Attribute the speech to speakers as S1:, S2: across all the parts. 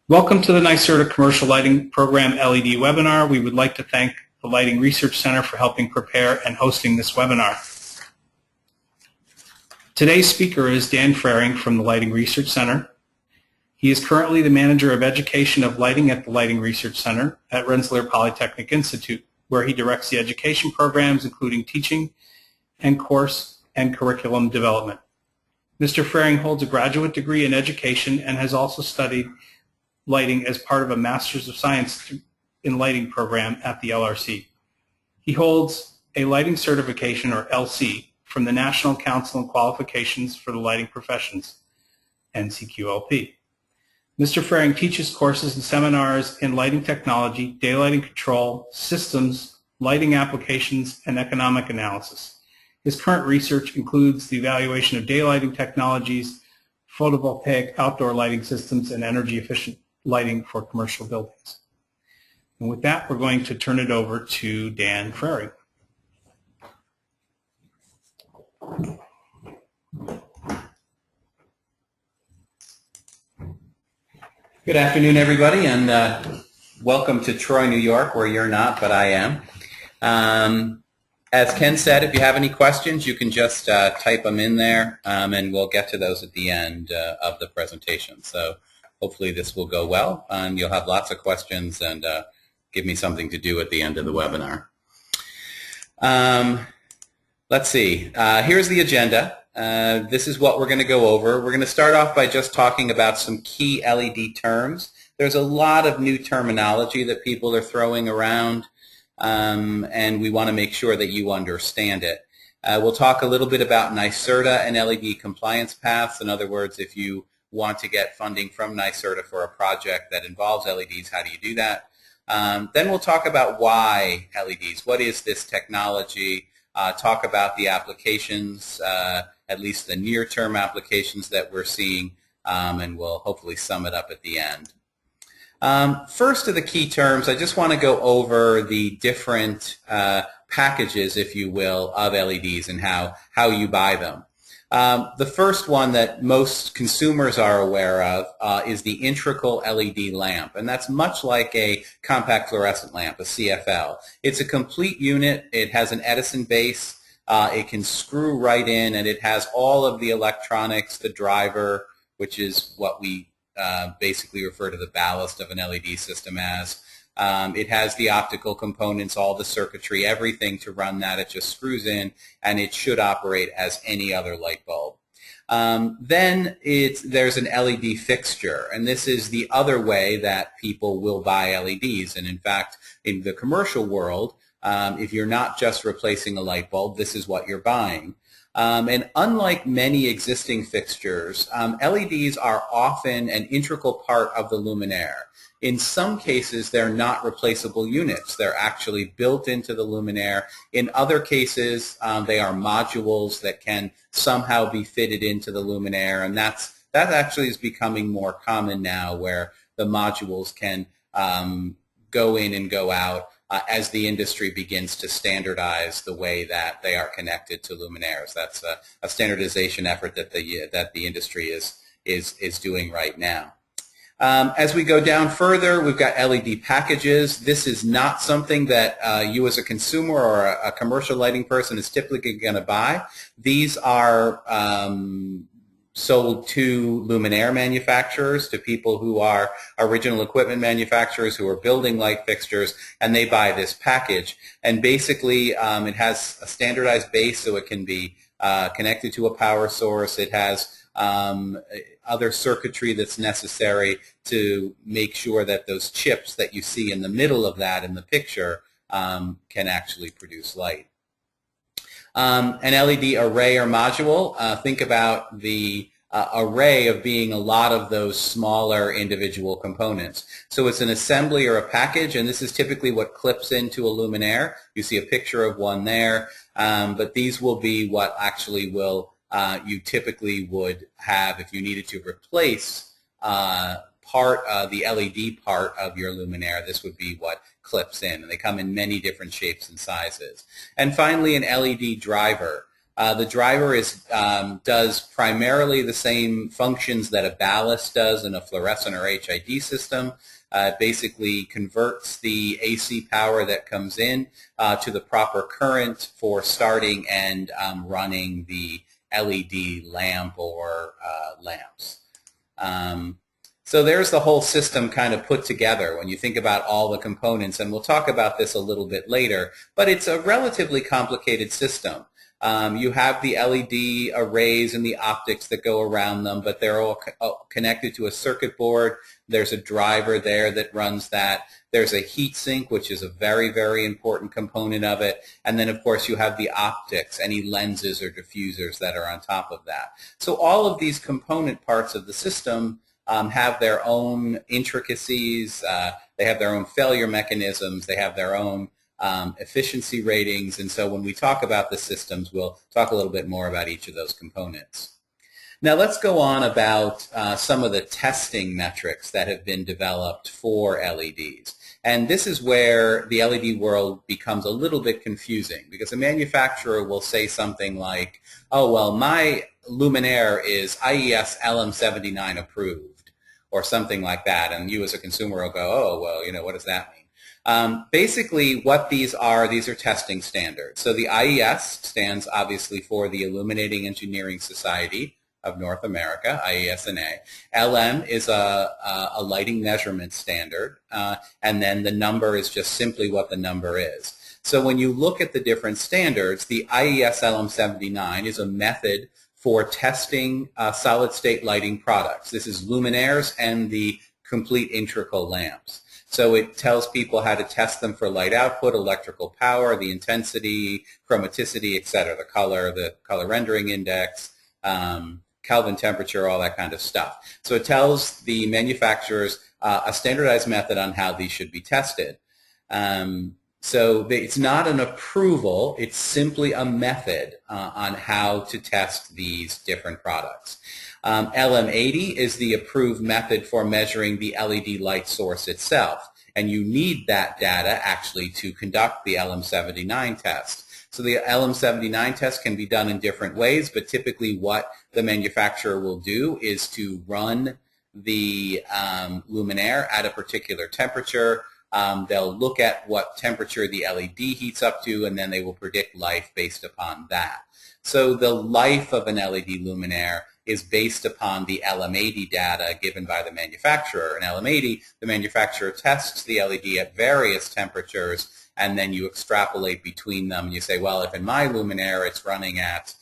S1: Welcome to the NYSERDA Commercial Lighting Program LED webinar. We would like to thank the Lighting Research Center for helping prepare and hosting this webinar. Today's speaker is Dan Frering from the Lighting Research Center. He is currently the Manager of Education of Lighting at the Lighting Research Center at Rensselaer Polytechnic Institute, where he directs the education programs including teaching and course and curriculum development. Mr. Frering holds a graduate degree in education and has also studied lighting as part of a Master's of Science in Lighting program at the LRC. He holds a lighting certification, or LC, from the National Council on Qualifications for the Lighting Professions, NCQLP. Mr. Frering teaches courses and seminars in lighting technology, daylighting control, systems, lighting applications, and economic analysis. His current research includes the evaluation of daylighting technologies, photovoltaic outdoor lighting systems, and energy-efficient lighting for commercial buildings. And with that, we're going to turn it over to Dan Frering.
S2: Good afternoon, everybody, and welcome to Troy, New York, where you're not, but I am. As Ken said, if you have any questions, you can just type them in there, and we'll get to those at the end of the presentation. So hopefully this will go well, and you'll have lots of questions and give me something to do at the end of the webinar. Let's see. Here's the agenda. This is what we're going to go over. We're going to start off by just talking about some key LED terms. There's a lot of new terminology that people are throwing around, and we want to make sure that you understand it. We'll talk a little bit about NYSERDA and LED compliance paths. In other words, if you want to get funding from NYSERDA for a project that involves LEDs, how do you do that? Then we'll talk about why LEDs. What is this technology? Talk about the applications, at least the near-term applications that we're seeing, and we'll hopefully sum it up at the end. First of the key terms, I just want to go over the different packages, if you will, of LEDs and how you buy them. The first one that most consumers are aware of is the integral LED lamp, and that's much like a compact fluorescent lamp, a CFL. It's a complete unit. It has an Edison base. It can screw right in, and it has all of the electronics, the driver, which is what we basically refer to the ballast of an LED system as. It has the optical components, all the circuitry, everything to run that. It just screws in, and it should operate as any other light bulb. Then there's an LED fixture, and this is the other way that people will buy LEDs. And in fact, in the commercial world, if you're not just replacing a light bulb, this is what you're buying. And unlike many existing fixtures, LEDs are often an integral part of the luminaire. In some cases, they're not replaceable units. They're actually built into the luminaire. In other cases, they are modules that can somehow be fitted into the luminaire, and that actually is becoming more common now, where the modules can go in and go out as the industry begins to standardize the way that they are connected to luminaires. That's a standardization effort that the industry is doing right now. As we go down further, we've got LED packages. This is not something that you as a consumer or a commercial lighting person is typically going to buy. These are sold to luminaire manufacturers, to people who are original equipment manufacturers who are building light fixtures, and they buy this package. And basically, it has a standardized base, so it can be connected to a power source. It has other circuitry that's necessary to make sure that those chips that you see in the middle of that in the picture can actually produce light. An LED array or module, think about the array of being a lot of those smaller individual components. So it's an assembly or a package, and this is typically what clips into a luminaire. You see a picture of one there, but these will be what actually will you typically would have if you needed to replace the LED part of your luminaire. This would be what clips in, and they come in many different shapes and sizes. And finally, an LED driver. The driver does primarily the same functions that a ballast does in a fluorescent or HID system. Basically converts the AC power that comes in to the proper current for starting and running the LED lamp or lamps. So there's the whole system kind of put together when you think about all the components, and we'll talk about this a little bit later, but it's a relatively complicated system. You have the LED arrays and the optics that go around them, but they're all connected to a circuit board. There's a driver there that runs that. There's a heat sink, which is a very, very important component of it. And then, of course, you have the optics, any lenses or diffusers that are on top of that. So all of these component parts of the system have their own intricacies. They have their own failure mechanisms. They have their own efficiency ratings, and so when we talk about the systems, we'll talk a little bit more about each of those components. Now let's go on about some of the testing metrics that have been developed for LEDs. And this is where the LED world becomes a little bit confusing, because a manufacturer will say something like, oh, well, my luminaire is IES LM79 approved, or something like that, and you as a consumer will go, oh, well, you know, what does that mean? Basically, what these are testing standards. So the IES stands obviously for the Illuminating Engineering Society of North America, IESNA. LM is a lighting measurement standard, and then the number is just simply what the number is. So when you look at the different standards, the IES LM79 is a method for testing solid-state lighting products. This is luminaires and the complete integral lamps. So it tells people how to test them for light output, electrical power, the intensity, chromaticity, etc., the color rendering index, Kelvin temperature, all that kind of stuff. So it tells the manufacturers a standardized method on how these should be tested. So it's not an approval, it's simply a method on how to test these different products. LM80 is the approved method for measuring the LED light source itself, and you need that data actually to conduct the LM79 test. So the LM79 test can be done in different ways, but typically what the manufacturer will do is to run the luminaire at a particular temperature. They'll look at what temperature the LED heats up to, and then they will predict life based upon that. So the life of an LED luminaire is based upon the LM80 data given by the manufacturer. In LM80, the manufacturer tests the LED at various temperatures, and then you extrapolate between them. And you say, well, if in my luminaire it's running at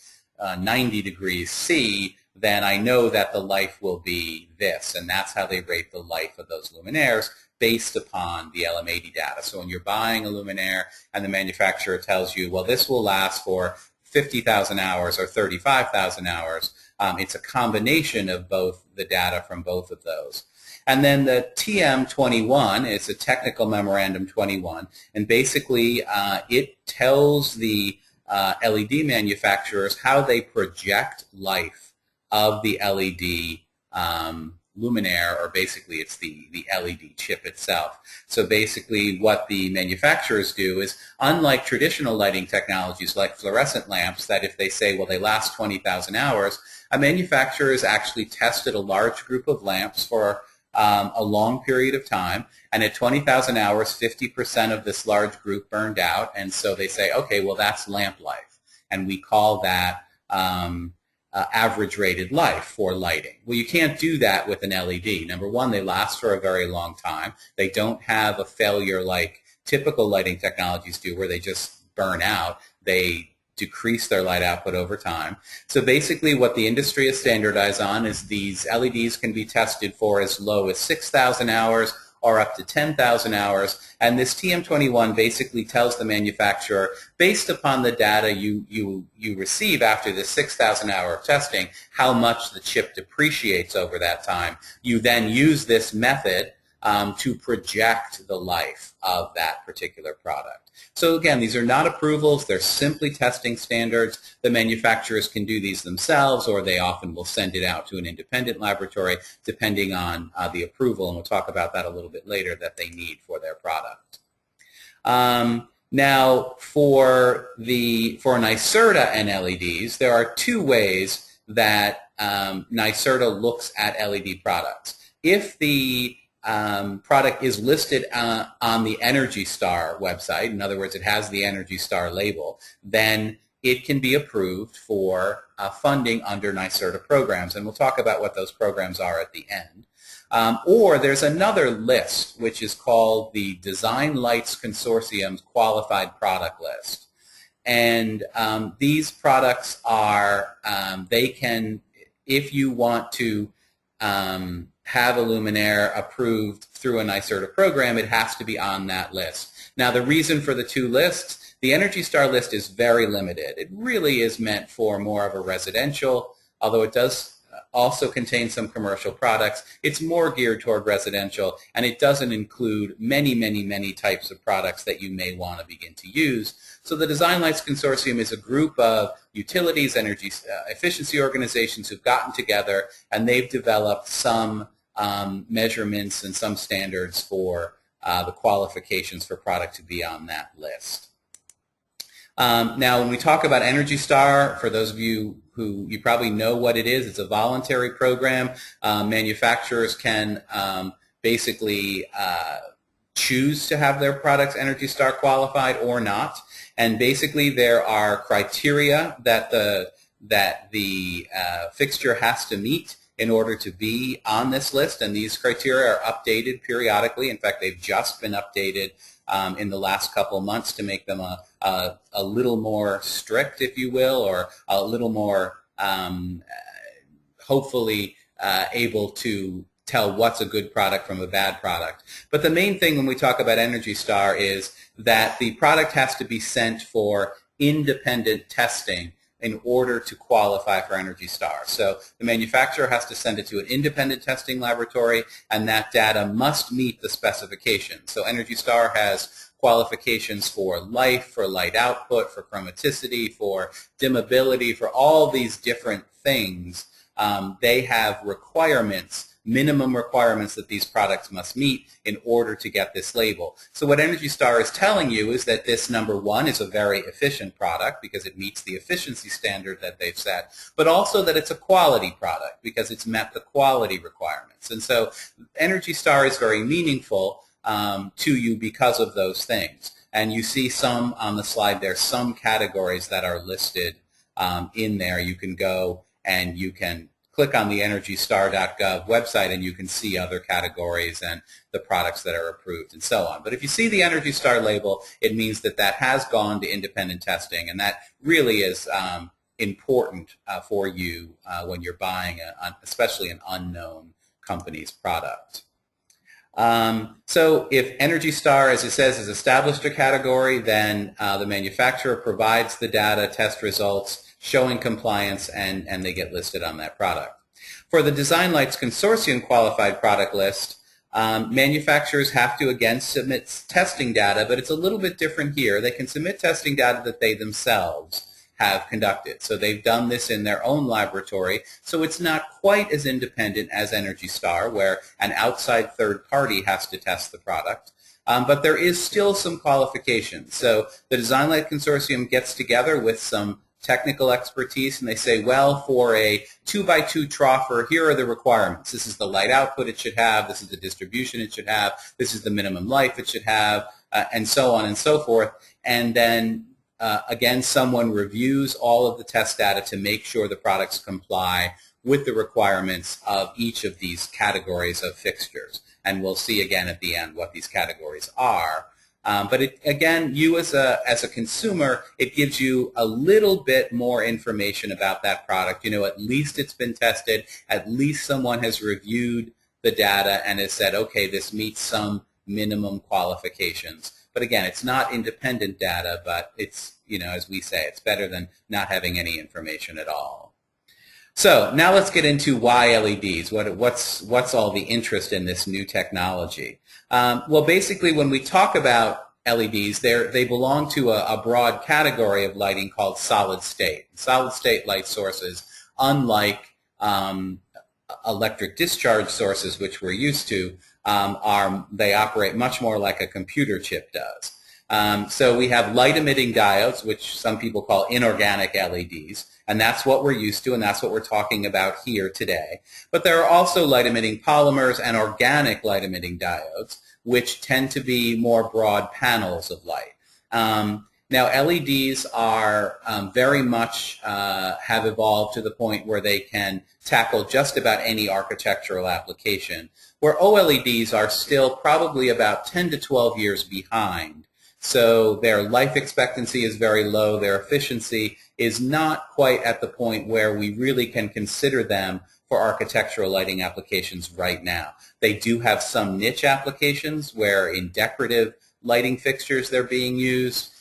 S2: 90 degrees C, then I know that the life will be this, and that's how they rate the life of those luminaires based upon the LM80 data. So when you're buying a luminaire and the manufacturer tells you, well, this will last for 50,000 hours or 35,000 hours, it's a combination of both the data from both of those. And then the TM21 is a Technical Memorandum 21, and basically it tells the LED manufacturers how they project life of the LED luminaire, or basically it's the LED chip itself. So basically what the manufacturers do is, unlike traditional lighting technologies like fluorescent lamps, that if they say, well, they last 20,000 hours, a manufacturer has actually tested a large group of lamps for a long period of time, and at 20,000 hours, 50% of this large group burned out, and so they say, okay, well, that's lamp life, and we call that average rated life for lighting. Well, you can't do that with an LED. Number one, they last for a very long time. They don't have a failure like typical lighting technologies do, where they just burn out. They decrease their light output over time. So basically what the industry is standardized on is these LEDs can be tested for as low as 6,000 hours or up to 10,000 hours, and this TM21 basically tells the manufacturer, based upon the data you receive after the 6,000 hour of testing, how much the chip depreciates over that time. You then use this method to project the life of that particular product. So again, these are not approvals, they're simply testing standards. The manufacturers can do these themselves, or they often will send it out to an independent laboratory depending on the approval, and we'll talk about that a little bit later, that they need for their product. Now, for NYSERDA and LEDs, there are two ways that NYSERDA looks at LED products. If the product is listed on the Energy Star website, in other words, it has the Energy Star label, then it can be approved for funding under NYSERDA programs, and we'll talk about what those programs are at the end. Or there's another list, which is called the Downlights Consortium's Qualified Product List. And these products are, they can, if you want to have a luminaire approved through a NYSERDA program, it has to be on that list. Now, the reason for the two lists, the Energy Star list is very limited. It really is meant for more of a residential, although it does also contain some commercial products. It's more geared toward residential, and it doesn't include many types of products that you may want to begin to use. So the Downlights Consortium is a group of utilities, energy efficiency organizations who've gotten together, and they've developed some measurements and some standards for the qualifications for product to be on that list. Now, when we talk about Energy Star, for those of you who you probably know what it is, it's a voluntary program. Manufacturers can basically choose to have their products Energy Star qualified or not. And basically, there are criteria that the fixture has to meet in order to be on this list, and these criteria are updated periodically. In fact, they've just been updated in the last couple months to make them a little more strict, if you will, or a little more hopefully able to tell what's a good product from a bad product. But the main thing when we talk about Energy Star is that the product has to be sent for independent testing in order to qualify for Energy Star. So the manufacturer has to send it to an independent testing laboratory, and that data must meet the specifications. So Energy Star has qualifications for life, for light output, for chromaticity, for dimmability, for all these different things. They have requirements, minimum requirements that these products must meet in order to get this label. So what Energy Star is telling you is that this, number one, is a very efficient product because it meets the efficiency standard that they've set, but also that it's a quality product because it's met the quality requirements. And so Energy Star is very meaningful to you because of those things. And you see some on the slide there, some categories that are listed in there. You can go and you can click on the EnergyStar.gov website and you can see other categories and the products that are approved and so on. But if you see the Energy Star label, it means that that has gone to independent testing, and that really is important for you when you're buying, especially an unknown company's product. So if Energy Star, as it says, has established a category, then the manufacturer provides the data, test results, showing compliance, and they get listed on that product. For the Downlights Consortium qualified product list, manufacturers have to again submit testing data, but it's a little bit different here. They can submit testing data that they themselves have conducted. So they've done this in their own laboratory, so it's not quite as independent as Energy Star, where an outside third party has to test the product. But there is still some qualifications. So the Downlights Consortium gets together with some technical expertise, and they say, well, for a 2x2 troffer, here are the requirements. This is the light output it should have, this is the distribution it should have, this is the minimum life it should have, and so on and so forth. And then, again, someone reviews all of the test data to make sure the products comply with the requirements of each of these categories of fixtures. And we'll see again at the end what these categories are. But again, you as a consumer, it gives you a little bit more information about that product. You know, at least it's been tested. At least someone has reviewed the data and has said, okay, this meets some minimum qualifications. But again, it's not independent data, but it's, you know, as we say, it's better than not having any information at all. So now let's get into why LEDs. What's all the interest in this new technology? Well, basically, when we talk about LEDs, they belong to a broad category of lighting called solid state. Solid state light sources, unlike electric discharge sources, which we're used to, they operate much more like a computer chip does. So we have light-emitting diodes, which some people call inorganic LEDs, and that's what we're used to, and that's what we're talking about here today. But there are also light-emitting polymers and organic light-emitting diodes, which tend to be more broad panels of light. Now, LEDs are very much have evolved to the point where they can tackle just about any architectural application, where OLEDs are still probably about 10 to 12 years behind. So their life expectancy is very low. Their efficiency is not quite at the point where we really can consider them for architectural lighting applications right now. They do have some niche applications where in decorative lighting fixtures they're being used,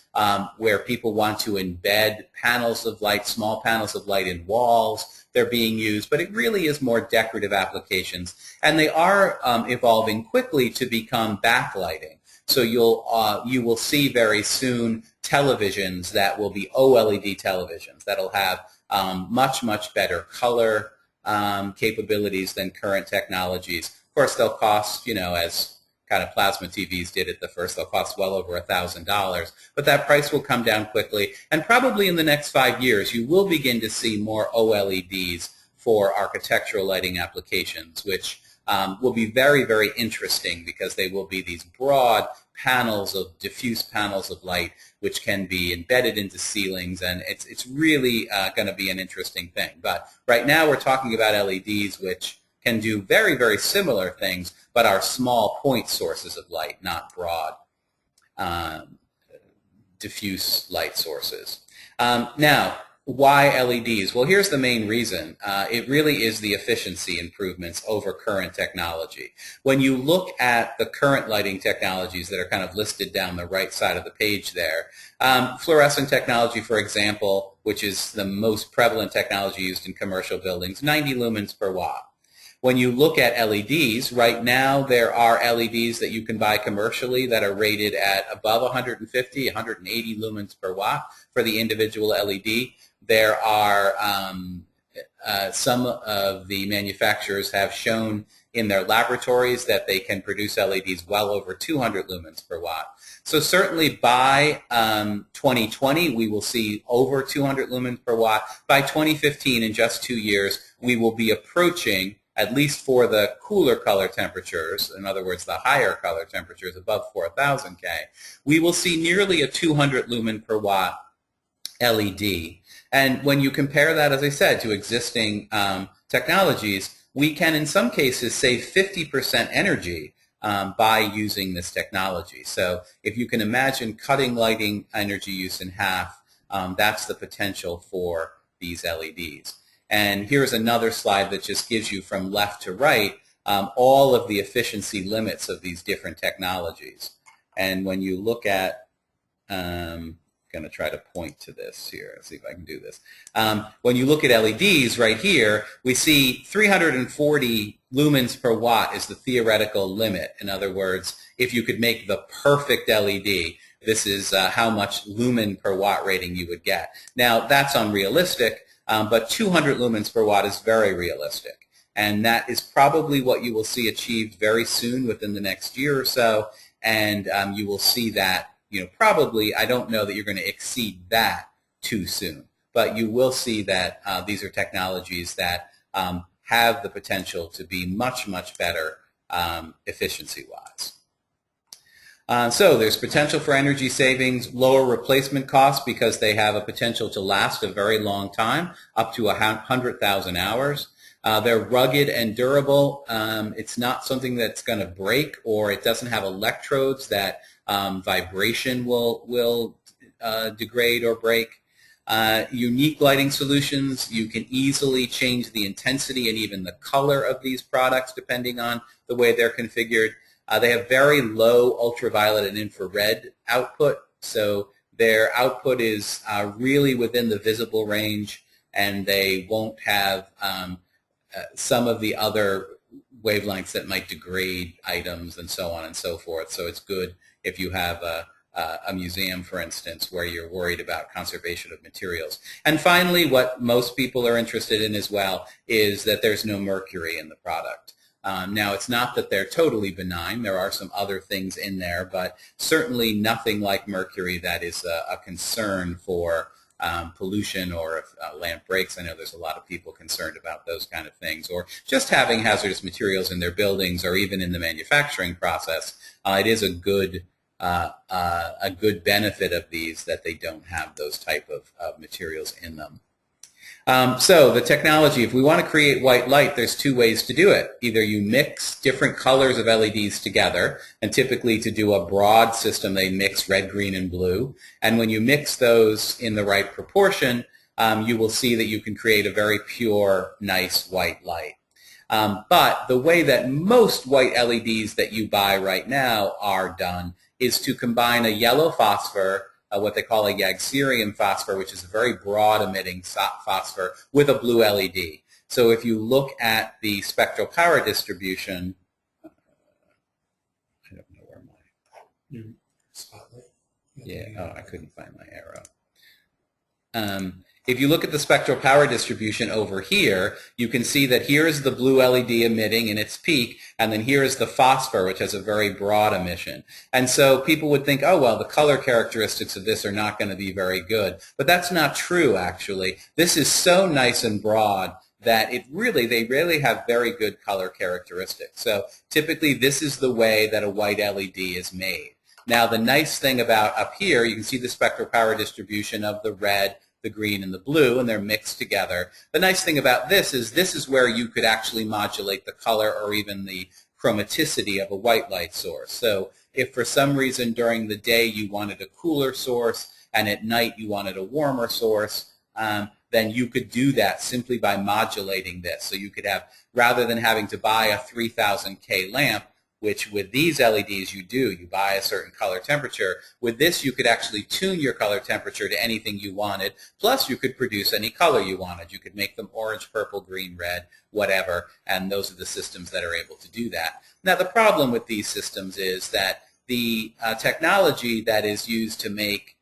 S2: where people want to embed panels of light, small panels of light in walls. They're being used, but it really is more decorative applications. And they are evolving quickly to become backlighting. So you will see very soon televisions that will be OLED televisions that'll have much, much better color capabilities than current technologies. Of course, they'll cost, as kind of plasma TVs did at the first, they'll cost well over $1,000. But that price will come down quickly. And probably in the next 5 years, you will begin to see more OLEDs for architectural lighting applications, which will be very, very interesting because they will be these broad diffuse panels of light which can be embedded into ceilings, and it's really going to be an interesting thing. But right now we're talking about LEDs which can do very, very similar things but are small point sources of light, not broad diffuse light sources. Now, why LEDs? Well, here's the main reason. It really is the efficiency improvements over current technology. When you look at the current lighting technologies that are kind of listed down the right side of the page there, fluorescent technology, for example, which is the most prevalent technology used in commercial buildings, 90 lumens per watt. When you look at LEDs, right now there are LEDs that you can buy commercially that are rated at above 150, 180 lumens per watt for the individual LED. There are some of the manufacturers have shown in their laboratories that they can produce LEDs well over 200 lumens per watt. So certainly by 2020, we will see over 200 lumens per watt. By 2015, in just 2 years, we will be approaching, at least for the cooler color temperatures, in other words, the higher color temperatures above 4,000 K, we will see nearly a 200 lumen per watt LED. And when you compare that, as I said, to existing technologies, we can in some cases save 50% energy by using this technology. So if you can imagine cutting lighting energy use in half, that's the potential for these LEDs. And here's another slide that just gives you from left to right all of the efficiency limits of these different technologies. And when you look at going to try to point to this here. Let's see if I can do this. When you look at LEDs right here, we see 340 lumens per watt is the theoretical limit. In other words, if you could make the perfect LED, this is how much lumen per watt rating you would get. Now, that's unrealistic, but 200 lumens per watt is very realistic. And that is probably what you will see achieved very soon within the next year or so. And you will see that, probably, I don't know that you're going to exceed that too soon. But you will see that these are technologies that have the potential to be much, much better efficiency-wise. So there's potential for energy savings, lower replacement costs because they have a potential to last a very long time, up to 100,000 hours. They're rugged and durable. It's not something that's going to break, or it doesn't have electrodes that vibration will degrade or break. Unique lighting solutions, you can easily change the intensity and even the color of these products depending on the way they're configured. They have very low ultraviolet and infrared output, so their output is really within the visible range, and they won't have some of the other wavelengths that might degrade items and so on and so forth. So it's good if you have a museum, for instance, where you're worried about conservation of materials. And finally, what most people are interested in as well is that there's no mercury in the product. Now, it's not that they're totally benign. There are some other things in there, but certainly nothing like mercury that is a concern for pollution, or if a lamp breaks. I know there's a lot of people concerned about those kind of things, or just having hazardous materials in their buildings or even in the manufacturing process. It is a good benefit of these that they don't have those type of materials in them. So the technology, if we want to create white light, there's two ways to do it. Either you mix different colors of LEDs together, and typically to do a broad system, they mix red, green, and blue. And when you mix those in the right proportion, you will see that you can create a very pure, nice white light. But the way that most white LEDs that you buy right now are done is to combine a yellow phosphor, what they call a Yagserium phosphor, which is a very broad emitting phosphor, with a blue LED. So if you look at the spectral power distribution, I don't know where my
S3: spotlight.
S2: Yeah, I couldn't find my arrow. If you look at the spectral power distribution over here, you can see that here is the blue LED emitting in its peak, and then here is the phosphor, which has a very broad emission. And so people would think, oh, well, the color characteristics of this are not going to be very good. But that's not true, actually. This is so nice and broad that they really have very good color characteristics. So typically this is the way that a white LED is made. Now, the nice thing about up here, you can see the spectral power distribution of the red, the green, and the blue, and they're mixed together. The nice thing about this is where you could actually modulate the color or even the chromaticity of a white light source. So if for some reason during the day you wanted a cooler source and at night you wanted a warmer source, then you could do that simply by modulating this. So you could have, rather than having to buy a 3000 K lamp, which with these LEDs you buy a certain color temperature. With this, you could actually tune your color temperature to anything you wanted, plus you could produce any color you wanted. You could make them orange, purple, green, red, whatever, and those are the systems that are able to do that. Now, the problem with these systems is that the technology that is used to make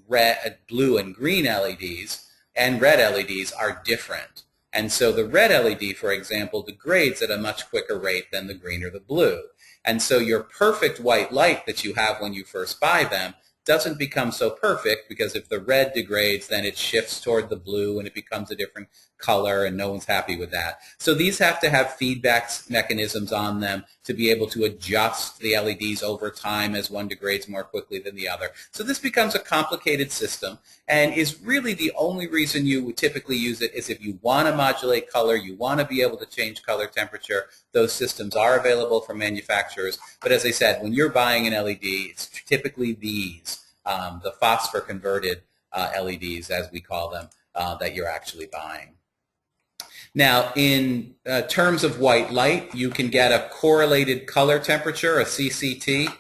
S2: red, blue, and green LEDs and red LEDs are different. And so the red LED, for example, degrades at a much quicker rate than the green or the blue. And so your perfect white light that you have when you first buy them doesn't become so perfect, because if the red degrades, then it shifts toward the blue and it becomes a different color, and no one's happy with that. So these have to have feedback mechanisms on them to be able to adjust the LEDs over time as one degrades more quickly than the other. So this becomes a complicated system, and is really the only reason you would typically use it is if you want to modulate color, you want to be able to change color temperature. Those systems are available from manufacturers, but as I said, when you're buying an LED, it's typically these, the phosphor converted LEDs, as we call them, that you're actually buying. Now, in terms of white light, you can get a correlated color temperature, a CCT.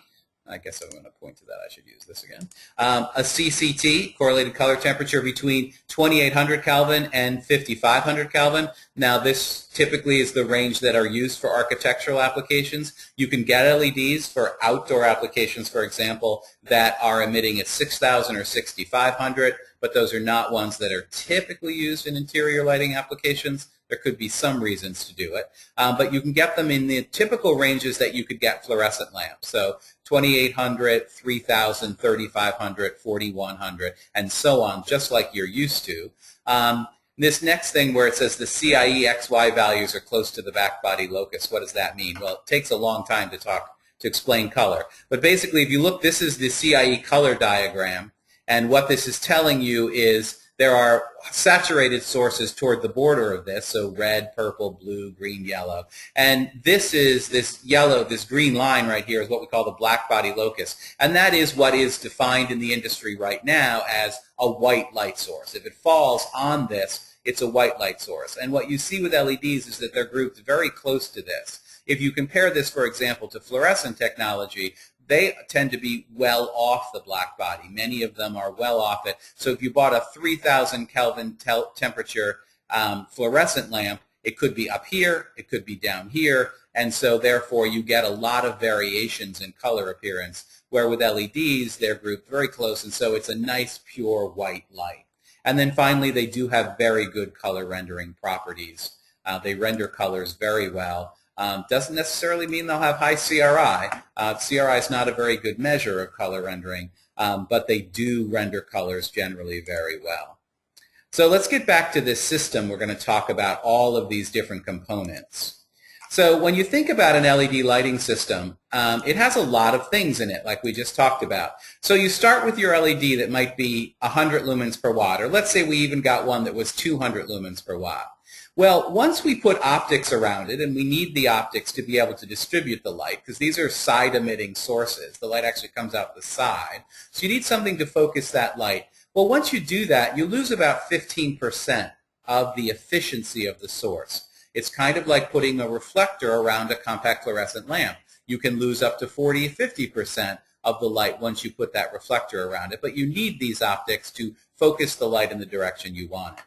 S2: I guess I'm going to point to that. I should use this again. A CCT, correlated color temperature, between 2800 Kelvin and 5500 Kelvin. Now, this typically is the range that are used for architectural applications. You can get LEDs for outdoor applications, for example, that are emitting at 6000 or 6500, but those are not ones that are typically used in interior lighting applications. There could be some reasons to do it, but you can get them in the typical ranges that you could get fluorescent lamps. So 2800, 3000, 3500, 4100, and so on, just like you're used to. This next thing where it says the CIE XY values are close to the back body locus, what does that mean? Well, it takes a long time to explain color. But basically, if you look, this is the CIE color diagram, and what this is telling you is there are saturated sources toward the border of this, so red, purple, blue, green, yellow. And this yellow, this green line right here is what we call the black body locus. And that is what is defined in the industry right now as a white light source. If it falls on this, it's a white light source. And what you see with LEDs is that they're grouped very close to this. If you compare this, for example, to fluorescent technology, they tend to be well off the black body. Many of them are well off it. So if you bought a 3000 Kelvin temperature fluorescent lamp, it could be up here, it could be down here, and so therefore you get a lot of variations in color appearance, where with LEDs they're grouped very close, and so it's a nice pure white light. And then finally, they do have very good color rendering properties. They render colors very well. Doesn't necessarily mean they'll have high CRI. CRI is not a very good measure of color rendering, but they do render colors generally very well. So let's get back to this system. We're going to talk about all of these different components. So when you think about an LED lighting system, it has a lot of things in it, like we just talked about. So you start with your LED that might be 100 lumens per watt, or let's say we even got one that was 200 lumens per watt. Well, once we put optics around it, and we need the optics to be able to distribute the light, because these are side-emitting sources. The light actually comes out the side. So you need something to focus that light. Well, once you do that, you lose about 15% of the efficiency of the source. It's kind of like putting a reflector around a compact fluorescent lamp. You can lose up to 40, 50% of the light once you put that reflector around it, but you need these optics to focus the light in the direction you want it.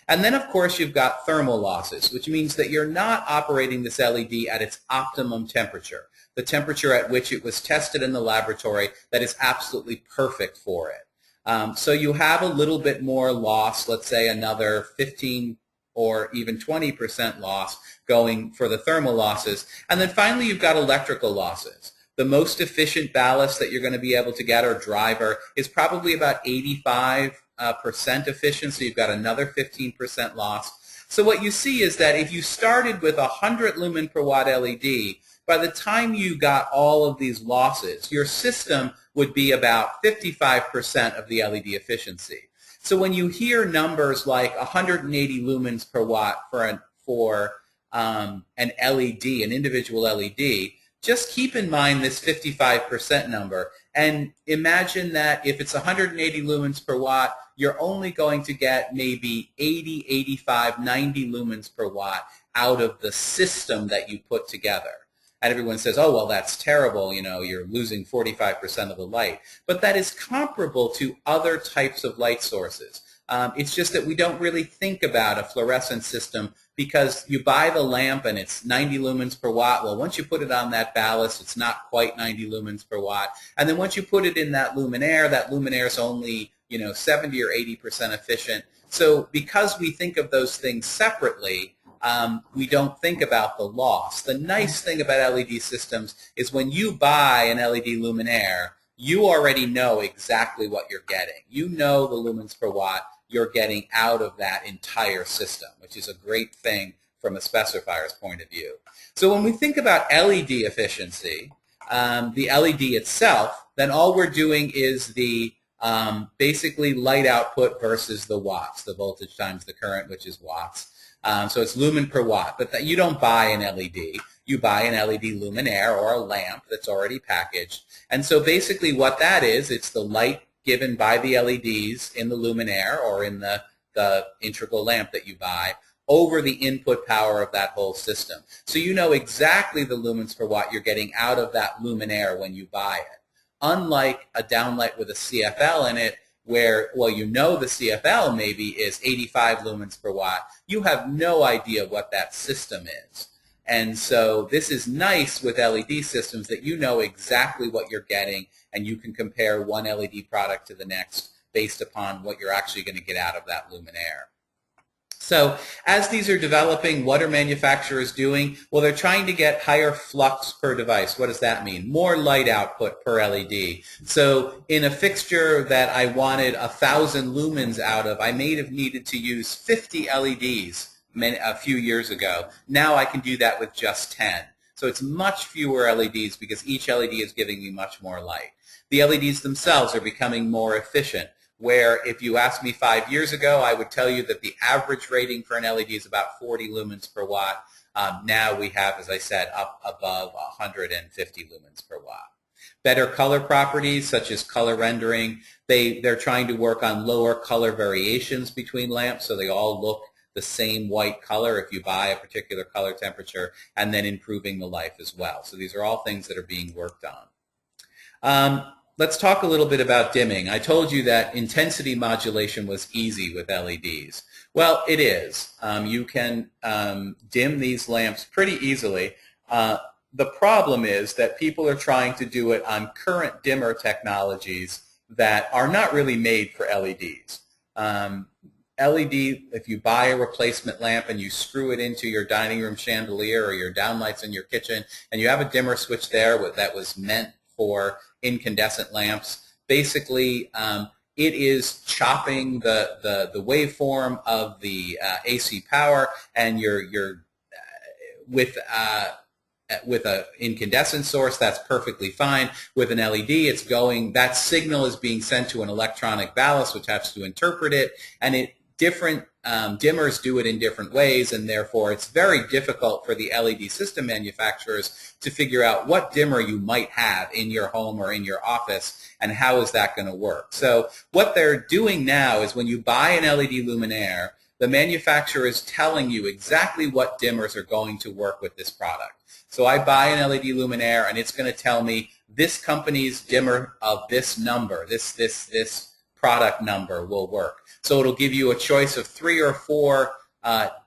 S2: And then, of course, you've got thermal losses, which means that you're not operating this LED at its optimum temperature, the temperature at which it was tested in the laboratory that is absolutely perfect for it. So you have a little bit more loss, let's say another 15 or even 20% loss going for the thermal losses. And then finally, you've got electrical losses. The most efficient ballast that you're going to be able to get, or driver, is probably about 85% efficient, so you've got another 15% loss. So what you see is that if you started with a 100 lumen per watt LED, by the time you got all of these losses, your system would be about 55% of the LED efficiency. So when you hear numbers like 180 lumens per watt for an LED, an individual LED, just keep in mind this 55% number, and imagine that if it's 180 lumens per watt, you're only going to get maybe 80, 85, 90 lumens per watt out of the system that you put together. And everyone says, oh, well, that's terrible, you know, you're losing 45% of the light. But that is comparable to other types of light sources. It's just that we don't really think about a fluorescent system because you buy the lamp and it's 90 lumens per watt. Well, once you put it on that ballast, it's not quite 90 lumens per watt. And then once you put it in that luminaire is only, 70 or 80% efficient. So because we think of those things separately, we don't think about the loss. The nice thing about LED systems is when you buy an LED luminaire, you already know exactly what you're getting. You know the lumens per watt you're getting out of that entire system, which is a great thing from a specifier's point of view. So when we think about LED efficiency, the LED itself, then all we're doing is the basically light output versus the watts, the voltage times the current, which is watts. So it's lumen per watt, but you don't buy an LED. You buy an LED luminaire or a lamp that's already packaged. And so basically what that is, it's the light given by the LEDs in the luminaire or in the integral lamp that you buy over the input power of that whole system. So you know exactly the lumens per watt you're getting out of that luminaire when you buy it. Unlike a downlight with a CFL in it, where, well, you know the CFL maybe is 85 lumens per watt. You have no idea what that system is. And so this is nice with LED systems that you know exactly what you're getting, and you can compare one LED product to the next based upon what you're actually going to get out of that luminaire. So as these are developing, what are manufacturers doing? Well, they're trying to get higher flux per device. What does that mean? More light output per LED. So in a fixture that I wanted 1,000 lumens out of, I may have needed to use 50 LEDs a few years ago. Now I can do that with just 10. So it's much fewer LEDs because each LED is giving me much more light. The LEDs themselves are becoming more efficient, where if you asked me 5 years ago, I would tell you that the average rating for an LED is about 40 lumens per watt. Now we have, as I said, up above 150 lumens per watt. Better color properties, such as color rendering. They're trying to work on lower color variations between lamps, so they all look the same white color if you buy a particular color temperature, and then improving the life as well. So these are all things that are being worked on. Let's talk a little bit about dimming. I told you that intensity modulation was easy with LEDs. Well, it is. You can dim these lamps pretty easily. The problem is that people are trying to do it on current dimmer technologies that are not really made for LEDs. LED, if you buy a replacement lamp and you screw it into your dining room chandelier or your downlights in your kitchen, and you have a dimmer switch there that was meant for incandescent lamps, basically it is chopping the waveform of the AC power, and you're with an incandescent source, that's perfectly fine. With an LED, it's going, that signal is being sent to an electronic ballast, which has to interpret it, and different dimmers do it in different ways, and therefore it's very difficult for the LED system manufacturers to figure out what dimmer you might have in your home or in your office, and how is that going to work. So what they're doing now is when you buy an LED luminaire, the manufacturer is telling you exactly what dimmers are going to work with this product. So I buy an LED luminaire, and it's going to tell me this company's dimmer of this number, this product number will work. So it'll give you a choice of 3 or 4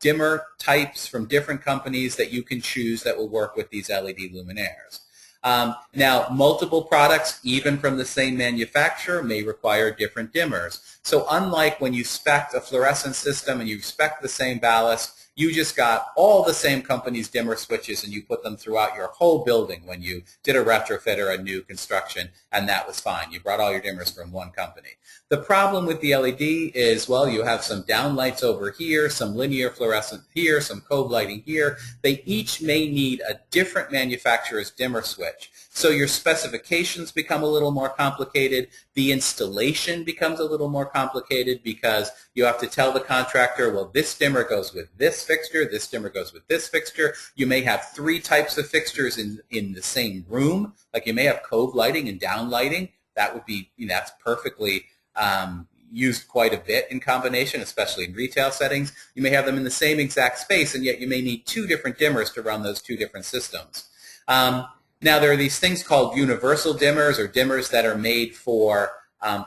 S2: dimmer types from different companies that you can choose that will work with these LED luminaires. Now, multiple products, even from the same manufacturer, may require different dimmers. So unlike when you spec a fluorescent system and you spec the same ballast, you just got all the same company's dimmer switches and you put them throughout your whole building when you did a retrofit or a new construction, and that was fine. You brought all your dimmers from one company. The problem with the LED is, well, you have some downlights over here, some linear fluorescent here, some cove lighting here. They each may need a different manufacturer's dimmer switch. So your specifications become a little more complicated. The installation becomes a little more complicated because you have to tell the contractor, well, this dimmer goes with this fixture, this dimmer goes with this fixture. You may have 3 types of fixtures in the same room. Like you may have cove lighting and down lighting. That would be, that's perfectly used quite a bit in combination, especially in retail settings. You may have them in the same exact space, and yet you may need 2 different dimmers to run those 2 different systems. Now, there are these things called universal dimmers, or dimmers that are made for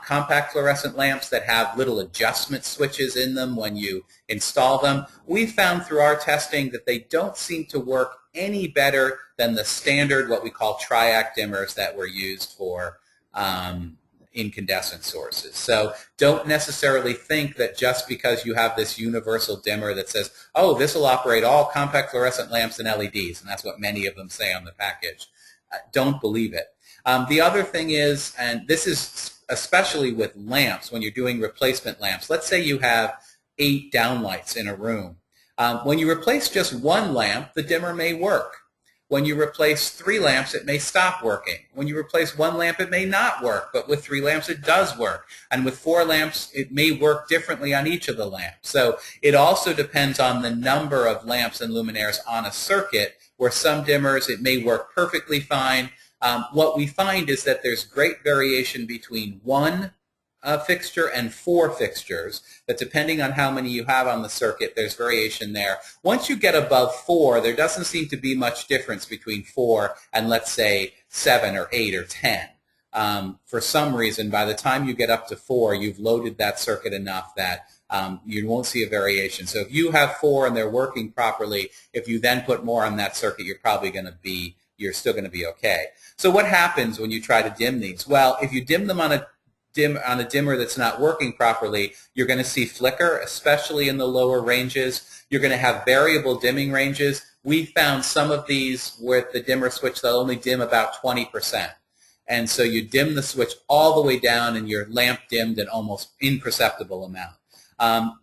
S2: compact fluorescent lamps that have little adjustment switches in them when you install them. We found through our testing that they don't seem to work any better than the standard, what we call triac dimmers that were used for incandescent sources. So don't necessarily think that just because you have this universal dimmer that says, oh, this will operate all compact fluorescent lamps and LEDs, and that's what many of them say on the package. Don't believe it. The other thing is, and this is especially with lamps, when you're doing replacement lamps, let's say you have 8 downlights in a room. When you replace just 1 lamp, the dimmer may work. When you replace 3 lamps, it may stop working. When you replace 1 lamp, it may not work, but with 3 lamps, it does work. And with 4 lamps, it may work differently on each of the lamps. So it also depends on the number of lamps and luminaires on a circuit, where some dimmers, it may work perfectly fine. What we find is that there's great variation between 1 fixture and 4 fixtures, that depending on how many you have on the circuit, there's variation there. Once you get above 4, there doesn't seem to be much difference between 4 and, let's say, 7 or 8 or 10. For some reason, by the time you get up to 4, you've loaded that circuit enough that you won't see a variation. So if you have 4 and they're working properly, if you then put more on that circuit, you're still going to be okay. So what happens when you try to dim these? Well, if you dim them on a dimmer that's not working properly, you're going to see flicker, especially in the lower ranges. You're going to have variable dimming ranges. We found some of these with the dimmer switch, they'll only dim about 20%. And so you dim the switch all the way down and your lamp dimmed an almost imperceptible amount.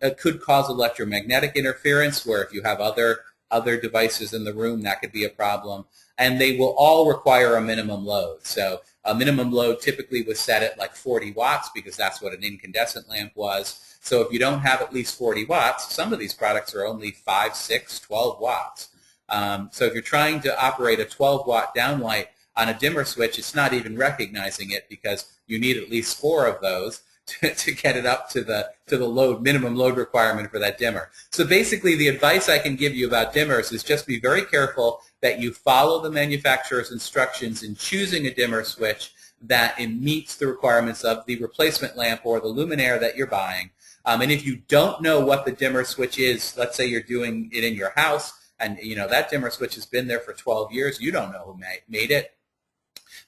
S2: It could cause electromagnetic interference, where if you have other devices in the room, that could be a problem. And they will all require a minimum load. So a minimum load typically was set at like 40 watts because that's what an incandescent lamp was. So if you don't have at least 40 watts, some of these products are only 5, 6, 12 watts. So if you're trying to operate a 12-watt downlight on a dimmer switch, it's not even recognizing it because you need at least 4 of those to get it up to the minimum load requirement for that dimmer. So basically the advice I can give you about dimmers is just be very careful that you follow the manufacturer's instructions in choosing a dimmer switch that it meets the requirements of the replacement lamp or the luminaire that you're buying. And if you don't know what the dimmer switch is, let's say you're doing it in your house and that dimmer switch has been there for 12 years, you don't know who made it.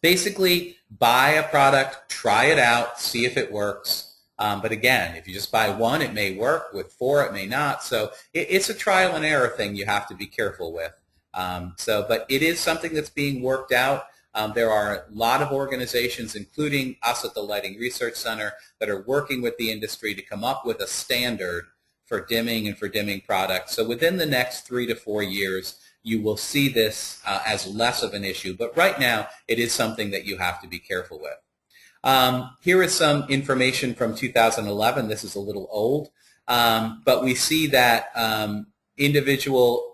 S2: Basically, buy a product, try it out, see if it works, But again, if you just buy one, it may work. With four, it may not. So it's a trial and error thing you have to be careful with. But it is something that's being worked out. There are a lot of organizations, including us at the Lighting Research Center, that are working with the industry to come up with a standard for dimming and for dimming products. So within the next 3 to 4 years, you will see this as less of an issue. But right now, it is something that you have to be careful with. Here is some information from 2011. This is a little old, but we see that individual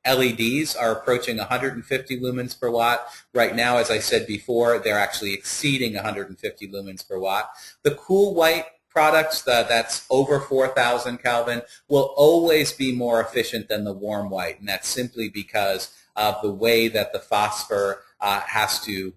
S2: LEDs are approaching 150 lumens per watt. Right now, as I said before, they're actually exceeding 150 lumens per watt. The cool white products that's over 4,000 Kelvin will always be more efficient than the warm white, and that's simply because of the way that the phosphor has to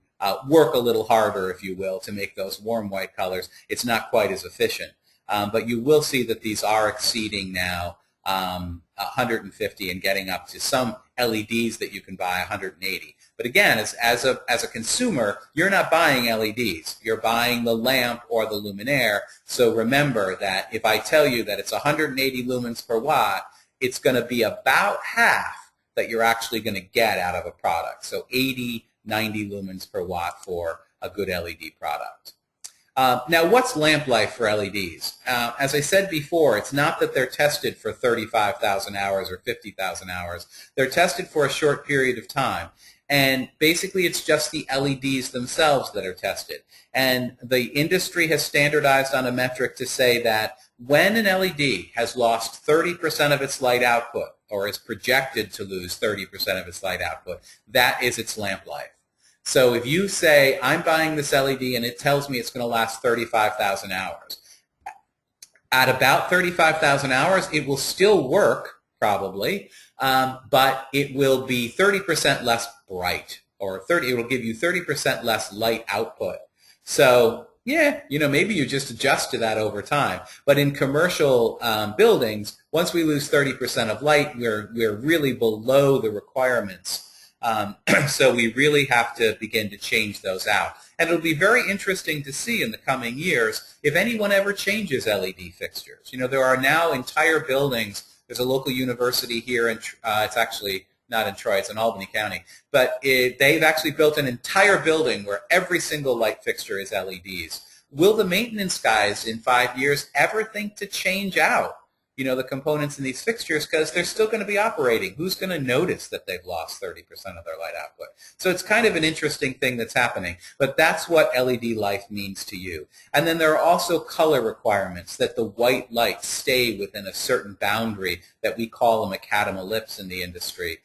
S2: work a little harder, if you will, to make those warm white colors. It's not quite as efficient. But you will see that these are exceeding now 150 and getting up to some LEDs that you can buy 180. But again, as a consumer, you're not buying LEDs. You're buying the lamp or the luminaire. So remember that if I tell you that it's 180 lumens per watt, it's going to be about half that you're actually going to get out of a product. So 80, 90 lumens per watt for a good LED product. Now, what's lamp life for LEDs? As I said before, it's not that they're tested for 35,000 hours or 50,000 hours. They're tested for a short period of time. And basically, it's just the LEDs themselves that are tested. And the industry has standardized on a metric to say that when an LED has lost 30% of its light output, or is projected to lose 30% of its light output, that is its lamp life. So if you say, I'm buying this LED and it tells me it's going to last 35,000 hours, at about 35,000 hours, it will still work, probably, but it will be 30% less bright, or it will give you 30% less light output. So yeah, maybe you just adjust to that over time. But in commercial buildings, once we lose 30% of light, we're really below the requirements. So we really have to begin to change those out. And it'll be very interesting to see in the coming years if anyone ever changes LED fixtures. There are now entire buildings. There's a local university here, and it's actually not in Troy, it's in Albany County. But they've actually built an entire building where every single light fixture is LEDs. Will the maintenance guys in 5 years ever think to change out the components in these fixtures, because they're still going to be operating? Who's going to notice that they've lost 30% of their light output? So it's kind of an interesting thing that's happening, but that's what LED life means to you. And then there are also color requirements, that the white lights stay within a certain boundary that we call a macadam ellipse in the industry,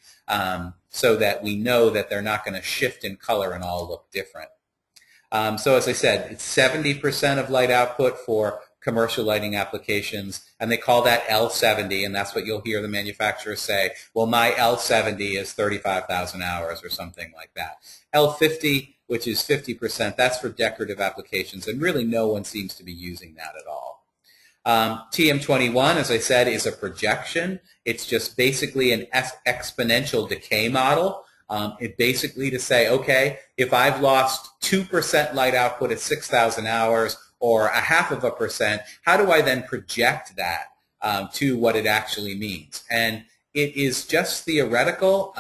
S2: so that we know that they're not going to shift in color and all look different. So as I said, it's 70% of light output for commercial lighting applications, and they call that L70, and that's what you'll hear the manufacturers say, well, my L70 is 35,000 hours or something like that. L50, which is 50%, that's for decorative applications, and really no one seems to be using that at all. TM21, as I said, is a projection. It's just basically an exponential decay model. It basically to say, okay, if I've lost 2% light output at 6,000 hours, or 0.5%, how do I then project that to what it actually means? And it is just theoretical.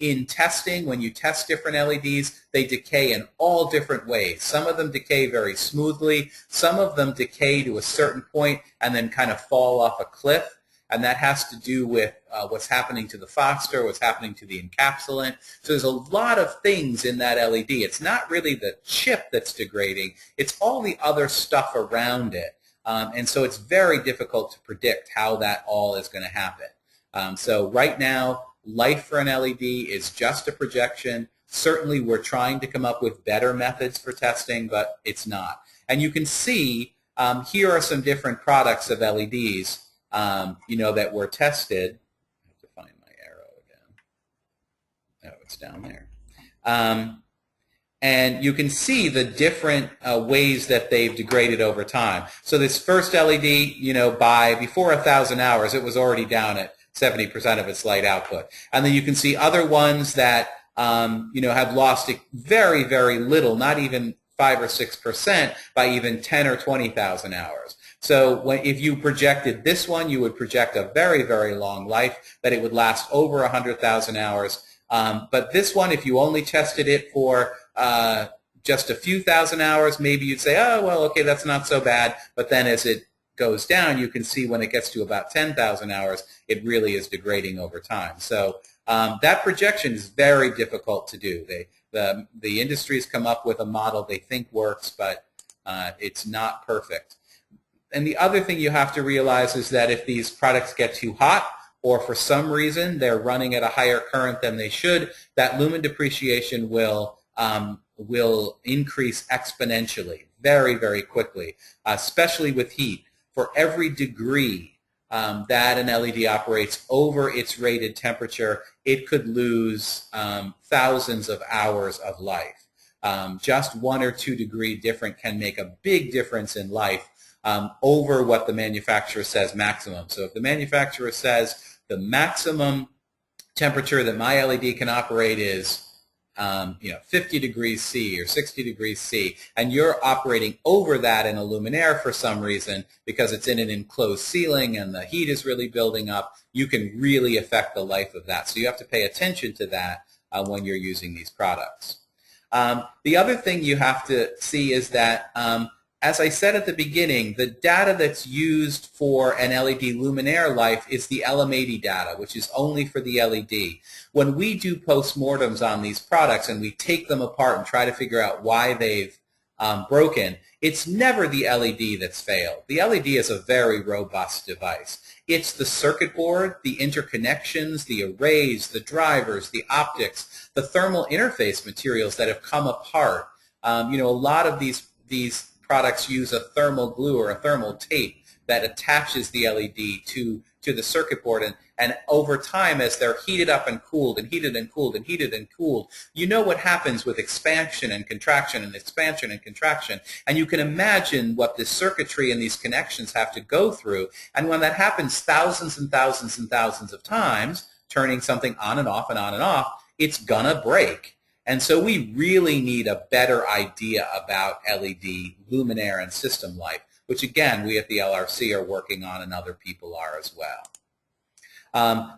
S2: In testing, when you test different LEDs, they decay in all different ways. Some of them decay very smoothly. Some of them decay to a certain point and then kind of fall off a cliff. And that has to do with what's happening to the phosphor, what's happening to the encapsulant. So there's a lot of things in that LED. It's not really the chip that's degrading. It's all the other stuff around it. And so it's very difficult to predict how that all is going to happen. So right now, life for an LED is just a projection. Certainly, we're trying to come up with better methods for testing, but it's not. And you can see here are some different products of LEDs. That were tested. I have to find my arrow again. Oh, it's down there. And you can see the different ways that they've degraded over time. So this first LED, before 1,000 hours, it was already down at 70% of its light output. And then you can see other ones that, have lost very, very little, not even 5 or 6% by even 10 or 20,000 hours. So if you projected this one, you would project a very, very long life, that it would last over 100,000 hours. But this one, if you only tested it for just a few thousand hours, maybe you'd say, oh, well, okay, that's not so bad. But then as it goes down, you can see when it gets to about 10,000 hours, it really is degrading over time. So that projection is very difficult to do. The industry's come up with a model they think works, but it's not perfect. And the other thing you have to realize is that if these products get too hot, or for some reason they're running at a higher current than they should, that lumen depreciation will increase exponentially, very, very quickly, especially with heat. For every degree that an LED operates over its rated temperature, it could lose thousands of hours of life. Just 1 or 2 degree difference can make a big difference in life over what the manufacturer says maximum. So if the manufacturer says the maximum temperature that my LED can operate is 50 degrees C or 60 degrees C, and you're operating over that in a luminaire for some reason because it's in an enclosed ceiling and the heat is really building up, you can really affect the life of that. So you have to pay attention to that when you're using these products. The other thing you have to see is that as I said at the beginning, the data that's used for an LED luminaire life is the LM80 data, which is only for the LED. When we do postmortems on these products and we take them apart and try to figure out why they've broken, it's never the LED that's failed. The LED is a very robust device. It's the circuit board, the interconnections, the arrays, the drivers, the optics, the thermal interface materials that have come apart. A lot of these products use a thermal glue or a thermal tape that attaches the LED to the circuit board, and over time, as they're heated up and cooled and heated and cooled and heated and cooled, you know what happens with expansion and contraction and expansion and contraction, and you can imagine what this circuitry and these connections have to go through, and when that happens thousands and thousands and thousands of times, turning something on and off and on and off, it's gonna break. And so we really need a better idea about LED luminaire and system life, which again, we at the LRC are working on and other people are as well.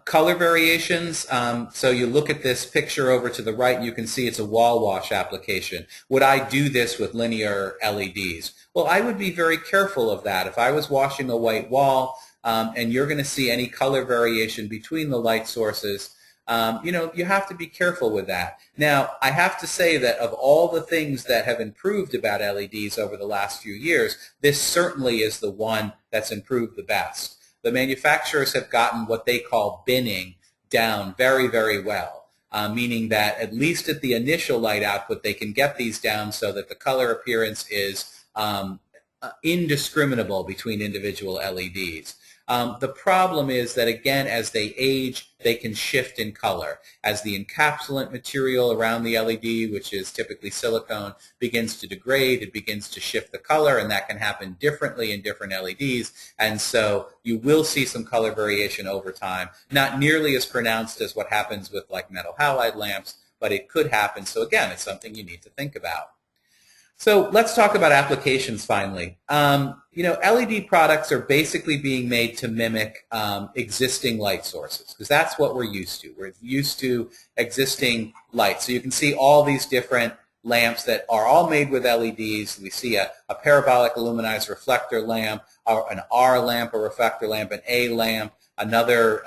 S2: Color variations, so you look at this picture over to the right and you can see it's a wall wash application. Would I do this with linear LEDs? Well, I would be very careful of that. If I was washing a white wall and you're going to see any color variation between the light sources, you have to be careful with that. Now, I have to say that of all the things that have improved about LEDs over the last few years, this certainly is the one that's improved the best. The manufacturers have gotten what they call binning down very, very well, meaning that at least at the initial light output, they can get these down so that the color appearance is indiscriminable between individual LEDs. The problem is that, again, as they age, they can shift in color. As the encapsulant material around the LED, which is typically silicone, begins to degrade, it begins to shift the color, and that can happen differently in different LEDs. And so you will see some color variation over time. Not nearly as pronounced as what happens with like metal halide lamps, but it could happen. So again, it's something you need to think about. So let's talk about applications finally. LED products are basically being made to mimic existing light sources because that's what we're used to. We're used to existing lights. So you can see all these different lamps that are all made with LEDs. We see a parabolic luminized reflector lamp, or an R lamp, a reflector lamp, an A lamp, another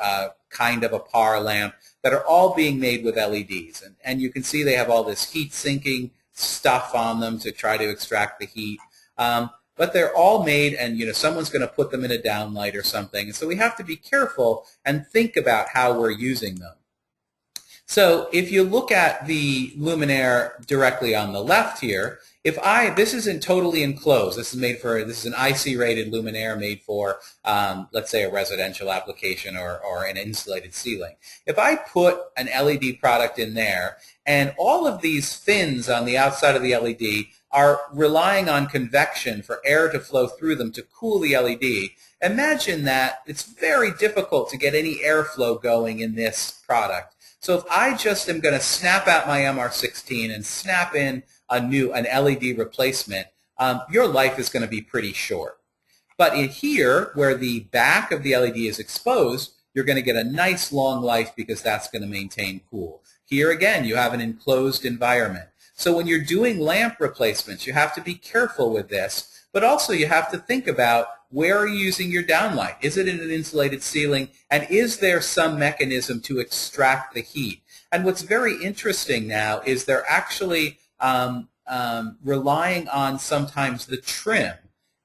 S2: kind of a PAR lamp that are all being made with LEDs. And you can see they have all this heat sinking stuff on them to try to extract the heat. But they're all made, and someone's going to put them in a downlight or something. And so we have to be careful and think about how we're using them. So if you look at the luminaire directly on the left here, this isn't totally enclosed. This is an IC rated luminaire made for, let's say, a residential application or an insulated ceiling. If I put an LED product in there, and all of these fins on the outside of the LED are relying on convection for air to flow through them to cool the LED, imagine that it's very difficult to get any airflow going in this product. So if I just am going to snap out my MR16 and snap in an LED replacement, your life is going to be pretty short. But in here, where the back of the LED is exposed, you're going to get a nice long life because that's going to maintain cool. Here again, you have an enclosed environment. So when you're doing lamp replacements, you have to be careful with this, but also you have to think about where are you using your downlight? Is it in an insulated ceiling? And is there some mechanism to extract the heat? And what's very interesting now is they're actually relying on sometimes the trim.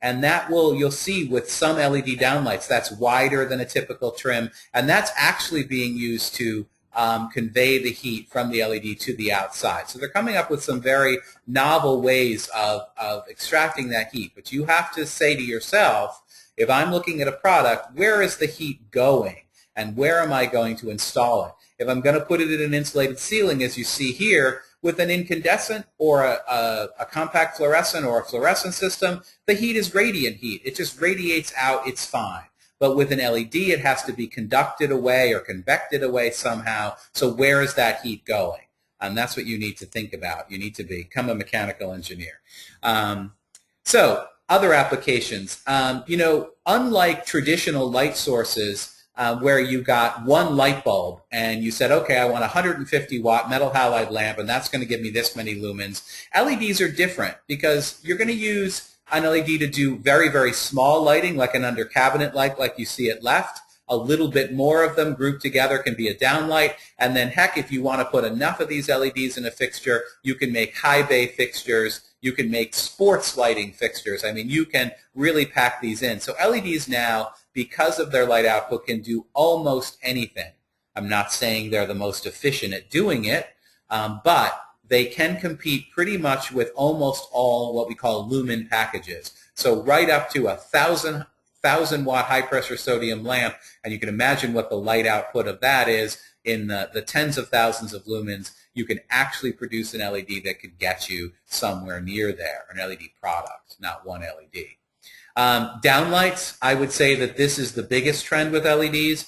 S2: And that you'll see with some LED downlights, that's wider than a typical trim, and that's actually being used to convey the heat from the LED to the outside. So they're coming up with some very novel ways of extracting that heat. But you have to say to yourself, if I'm looking at a product, where is the heat going? And where am I going to install it? If I'm going to put it in an insulated ceiling, as you see here, with an incandescent or a compact fluorescent or a fluorescent system, the heat is radiant heat. It just radiates out, it's fine. But with an LED, it has to be conducted away or convected away somehow. So where is that heat going? And that's what you need to think about. You need to become a mechanical engineer. So other applications. Unlike traditional light sources, where you got one light bulb and you said, okay, I want a 150 watt metal halide lamp and that's going to give me this many lumens. LEDs are different because you're going to use an LED to do very, very small lighting, like an under cabinet light like you see at left. A little bit more of them grouped together can be a downlight. And then heck, if you want to put enough of these LEDs in a fixture, you can make high bay fixtures. You can make sports lighting fixtures. I mean, you can really pack these in. So LEDs now, because of their light output, can do almost anything. I'm not saying they're the most efficient at doing it, but they can compete pretty much with almost all what we call lumen packages. So right up to 1,000 watt high pressure sodium lamp, and you can imagine what the light output of that is in the tens of thousands of lumens. You can actually produce an LED that could get you somewhere near there, an LED product, not one LED. Downlights, I would say that this is the biggest trend with LEDs.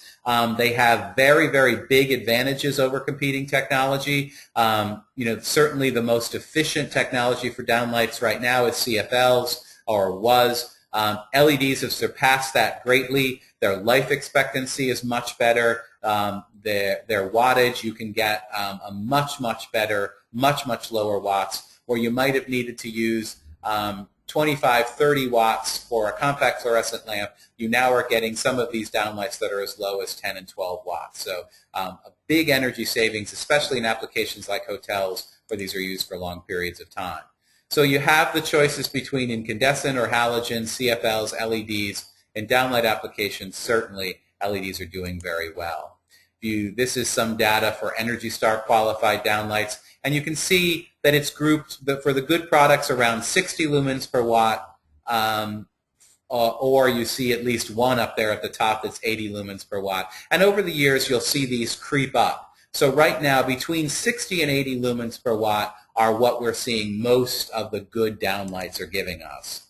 S2: They have very, very big advantages over competing technology. Certainly the most efficient technology for downlights right now is CFLs, or was. LEDs have surpassed that greatly. Their life expectancy is much better. Their wattage, you can get a much, much better, much lower watts, where you might have needed to use 25, 30 watts for a compact fluorescent lamp. You now are getting some of these downlights that are as low as 10 and 12 watts. So a big energy savings, especially in applications like hotels where these are used for long periods of time. So you have the choices between incandescent or halogen, CFLs, LEDs. In downlight applications, certainly LEDs are doing very well. This is some data for Energy Star qualified downlights, and you can see that it's grouped for the good products around 60 lumens per watt, or you see at least one up there at the top that's 80 lumens per watt. And over the years, you'll see these creep up. So right now, between 60 and 80 lumens per watt are what we're seeing most of the good downlights are giving us.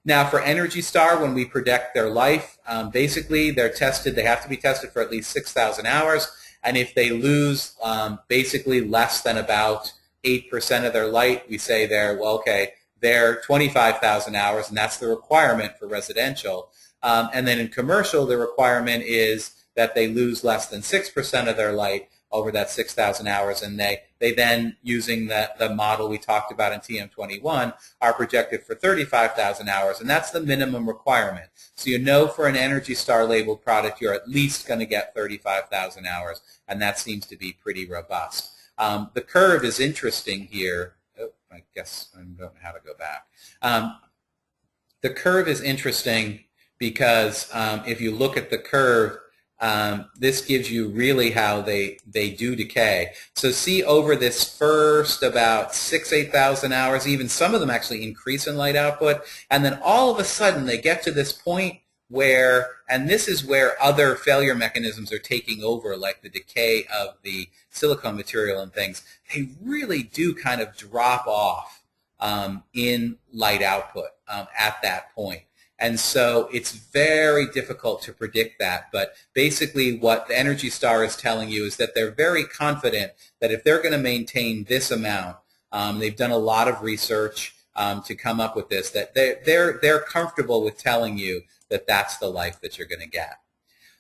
S2: Now for Energy Star, when we predict their life, basically they're tested, they have to be tested for at least 6,000 hours, and if they lose basically less than about 8% of their light, we say they're 25,000 hours, and that's the requirement for residential. And then in commercial, the requirement is that they lose less than 6% of their light over that 6,000 hours, and they then, using the model we talked about in TM21, are projected for 35,000 hours, and that's the minimum requirement. So you know for an Energy Star labeled product, you're at least going to get 35,000 hours, and that seems to be pretty robust. The curve is interesting here. Oh, I guess I don't know how to go back. The curve is interesting because if you look at the curve, this gives you really how they do decay. So see over this first about 8,000 hours, even some of them actually increase in light output, and then all of a sudden they get to this point where, and this is where other failure mechanisms are taking over, like the decay of the silicone material and things, they really do kind of drop off in light output at that point. And so it's very difficult to predict that. But basically what the Energy Star is telling you is that they're very confident that if they're going to maintain this amount, They've done a lot of research to come up with this, that they're comfortable with telling you that that's the life that you're going to get.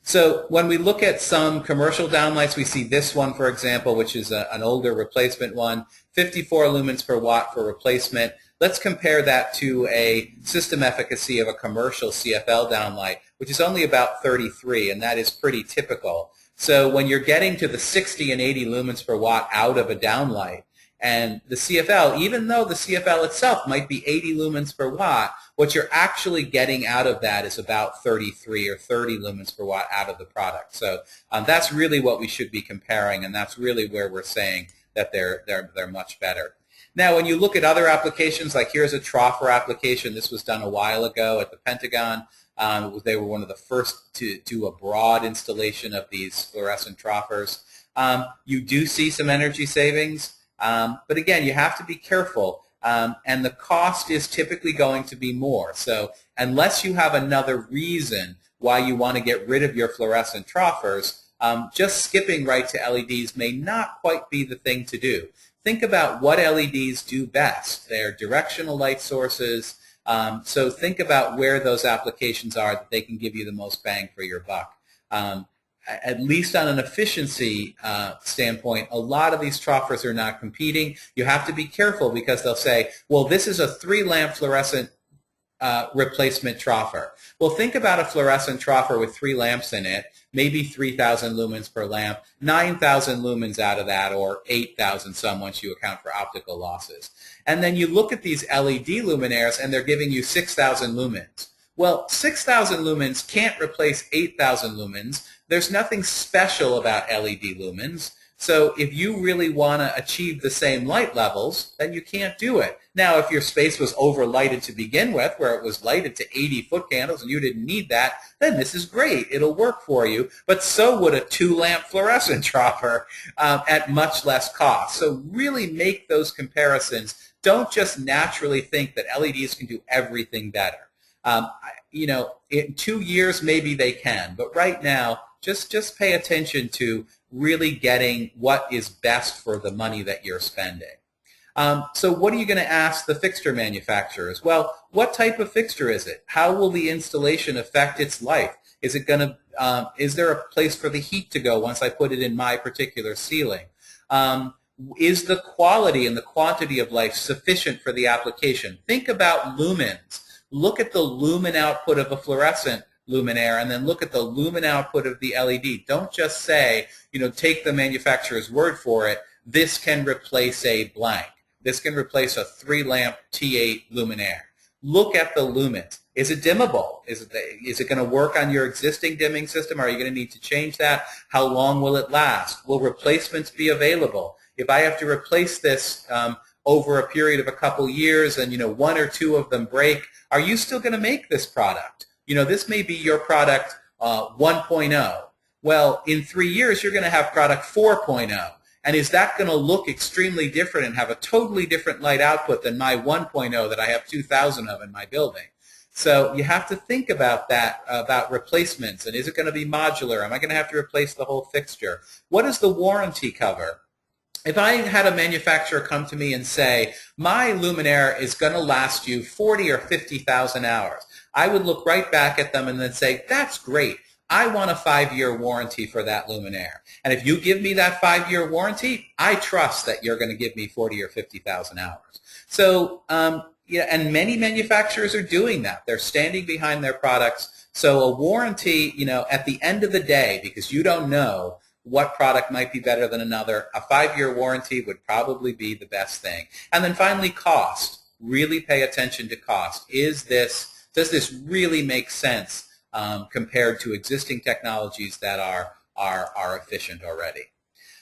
S2: So when we look at some commercial downlights, we see this one, for example, which is an older replacement one, 54 lumens per watt for replacement. Let's compare that to a system efficacy of a commercial CFL downlight, which is only about 33, and that is pretty typical. So when you're getting to the 60 and 80 lumens per watt out of a downlight, and the CFL, even though the CFL itself might be 80 lumens per watt, what you're actually getting out of that is about 33 or 30 lumens per watt out of the product. So that's really what we should be comparing, and that's really where we're saying that they're much better. Now, when you look at other applications, like here's a troffer application. This was done a while ago at the Pentagon. They were one of the first to do a broad installation of these fluorescent troffers. You do see some energy savings. But again, you have to be careful, and the cost is typically going to be more. So unless you have another reason why you want to get rid of your fluorescent troffers, just skipping right to LEDs may not quite be the thing to do. Think about what LEDs do best. They're directional light sources, so think about where those applications are that they can give you the most bang for your buck. At least on an efficiency standpoint, a lot of these troffers are not competing. You have to be careful because they'll say, well, this is a 3-lamp fluorescent replacement troffer. Well, think about a fluorescent troffer with 3 lamps in it, maybe 3,000 lumens per lamp, 9,000 lumens out of that, or 8,000 some once you account for optical losses. And then you look at these LED luminaires and they're giving you 6,000 lumens. Well, 6,000 lumens can't replace 8,000 lumens. There's nothing special about LED lumens. So if you really want to achieve the same light levels, then you can't do it. Now, if your space was overlighted to begin with, where it was lighted to 80-foot candles and you didn't need that, then this is great. It'll work for you. But so would a 2-lamp fluorescent troffer at much less cost. So really make those comparisons. Don't just naturally think that LEDs can do everything better. You know, in 2 years maybe they can, but right now just pay attention to really getting what is best for the money that you're spending. So what are you going to ask the fixture manufacturers? Well, what type of fixture is it? How will the installation affect its life? Is it going to? Is there a place for the heat to go once I put it in my particular ceiling? Is the quality and the quantity of light sufficient for the application? Think about lumens. Look at the lumen output of a fluorescent luminaire and then look at the lumen output of the LED. Don't just say, you know, take the manufacturer's word for it, this can replace a blank. This can replace a 3-lamp T8 luminaire. Look at the lumens. Is it dimmable? Is it going to work on your existing dimming system? Are you going to need to change that? How long will it last? Will replacements be available? If I have to replace this over a period of a couple years and, you know, 1 or 2 of them break, are you still going to make this product? You know, this may be your product 1.0. Well, in 3 years, you're going to have product 4.0. And is that going to look extremely different and have a totally different light output than my 1.0 that I have 2,000 of in my building? So you have to think about that, about replacements. And is it going to be modular? Am I going to have to replace the whole fixture? What does the warranty cover? If I had a manufacturer come to me and say, my luminaire is going to last you 40 or 50,000 hours, I would look right back at them and then say, that's great. I want a 5-year warranty for that luminaire. And if you give me that 5-year warranty, I trust that you're going to give me 40 or 50,000 hours. So, yeah, and many manufacturers are doing that. They're standing behind their products. So a warranty, you know, at the end of the day, because you don't know what product might be better than another, a 5-year warranty would probably be the best thing. And then finally, cost. Really pay attention to cost. Does this really make sense compared to existing technologies that are efficient already?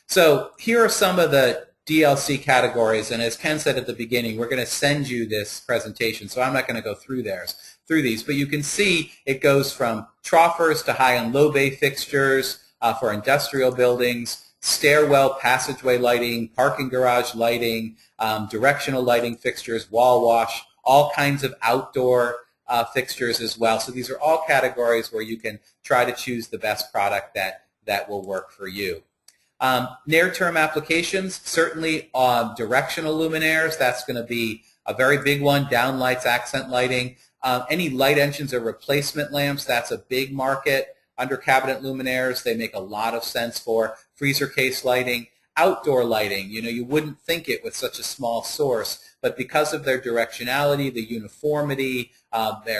S2: So here are some of the DLC categories, and as Ken said at the beginning, we're going to send you this presentation, so I'm not going to go through these, but you can see it goes from troffers to high and low bay fixtures for industrial buildings, stairwell passageway lighting, parking garage lighting, directional lighting fixtures, wall wash, all kinds of outdoor fixtures as well. So these are all categories where you can try to choose the best product that will work for you. Near-term applications, certainly directional luminaires. That's going to be a very big one. Downlights, accent lighting. Any light engines or replacement lamps, that's a big market. Under cabinet luminaires, they make a lot of sense for. Freezer case lighting. Outdoor lighting, you wouldn't think it with such a small source, but because of their directionality, the uniformity,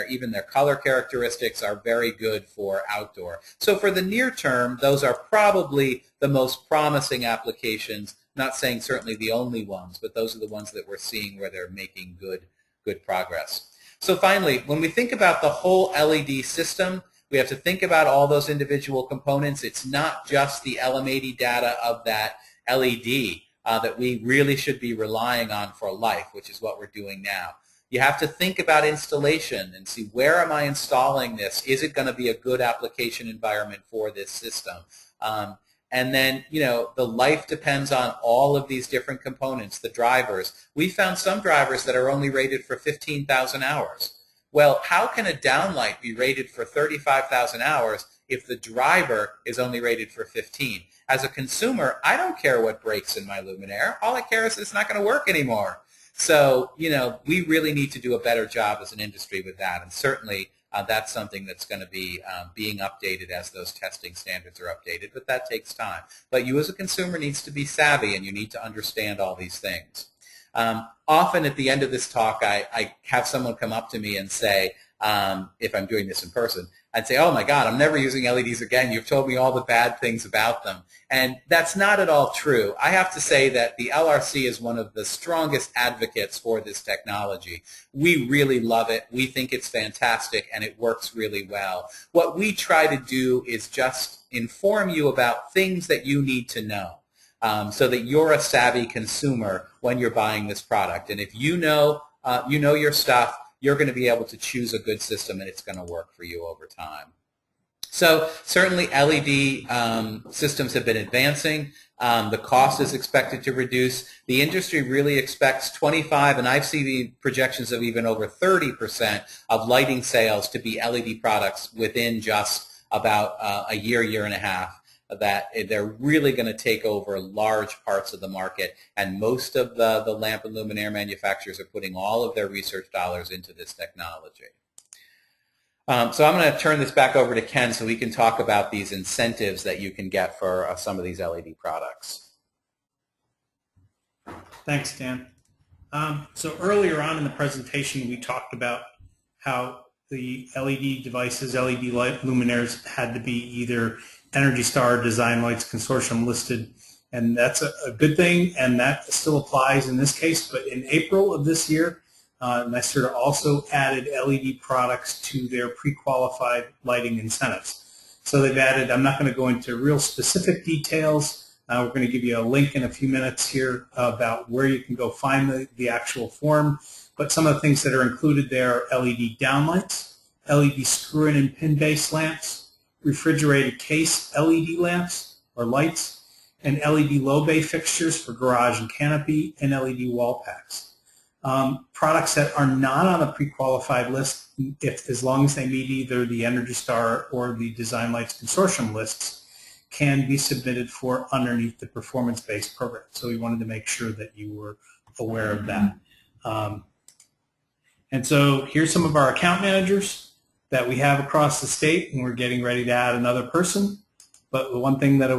S2: even their color characteristics are very good for outdoor. So for the near term, those are probably the most promising applications. Not saying certainly the only ones, but those are the ones that we're seeing where they're making good progress. So finally, when we think about the whole LED system, we have to think about all those individual components. It's not just the LM80 data of that LED that we really should be relying on for life, which is what we're doing now. You have to think about installation and see, where am I installing this? Is it going to be a good application environment for this system? And then, the life depends on all of these different components, the drivers. We found some drivers that are only rated for 15,000 hours. Well, how can a downlight be rated for 35,000 hours if the driver is only rated for 15? As a consumer, I don't care what breaks in my luminaire. All I care is it's not going to work anymore. So, we really need to do a better job as an industry with that. And certainly, that's something that's going to be being updated as those testing standards are updated. But that takes time. But you as a consumer needs to be savvy, and you need to understand all these things. Often at the end of this talk, I have someone come up to me and say, if I'm doing this in person, I'd say, oh my God, I'm never using LEDs again. You've told me all the bad things about them. And that's not at all true. I have to say that the LRC is one of the strongest advocates for this technology. We really love it. We think it's fantastic, and it works really well. What we try to do is just inform you about things that you need to know. So that you're a savvy consumer when you're buying this product. And if you know your stuff, you're going to be able to choose a good system, and it's going to work for you over time. So certainly LED systems have been advancing. The cost is expected to reduce. The industry really expects 25, and I've seen projections of even over 30% of lighting sales to be LED products within just about a year and a half. That they're really going to take over large parts of the market, and most of the lamp and luminaire manufacturers are putting all of their research dollars into this technology. So I'm going to turn this back over to Ken so we can talk about these incentives that you can get for some of these LED products.
S1: Thanks, Dan. So earlier on in the presentation, we talked about how the LED devices, LED light luminaires, had to be either Energy Star, Design Lights Consortium listed, and that's a good thing, and that still applies in this case. But in April of this year, NYSERDA also added LED products to their pre-qualified lighting incentives. So they've added, I'm not going to go into real specific details. We're going to give you a link in a few minutes here about where you can go find the actual form. But some of the things that are included there are LED downlights, LED screw-in and pin-based lamps, refrigerated case LED lamps or lights, and LED low bay fixtures for garage and canopy, and LED wall packs. Products that are not on the pre-qualified list, as long as they meet either the Energy Star or the Design Lights Consortium lists, can be submitted for underneath the performance-based program. So we wanted to make sure that you were aware of that. And so here's some of our account managers that we have across the state, and we're getting ready to add another person. But the one thing that I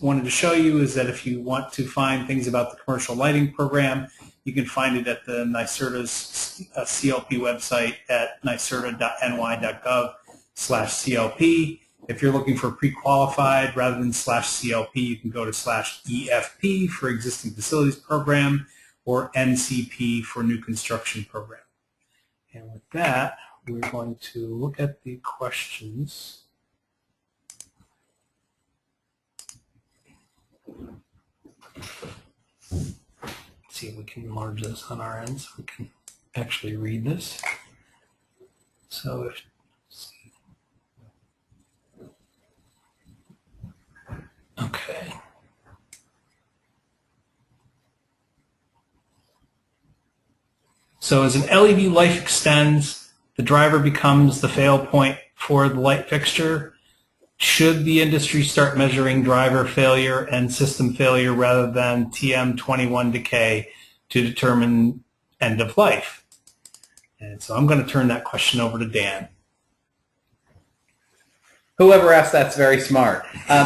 S1: wanted to show you is that if you want to find things about the commercial lighting program, you can find it at the NYSERDA's CLP website at nyserda.ny.gov/CLP. If you're looking for pre-qualified, rather than /CLP, you can go to /EFP for existing facilities program, or NCP for new construction program. And with that, we're going to look at the questions. See if we can enlarge this on our end so we can actually read this. So if okay. So as an LED life extends, the driver becomes the fail point for the light fixture. Should the industry start measuring driver failure and system failure rather than TM21 decay to determine end of life? And so I'm going to turn that question over to Dan.
S2: Whoever asked that's very smart.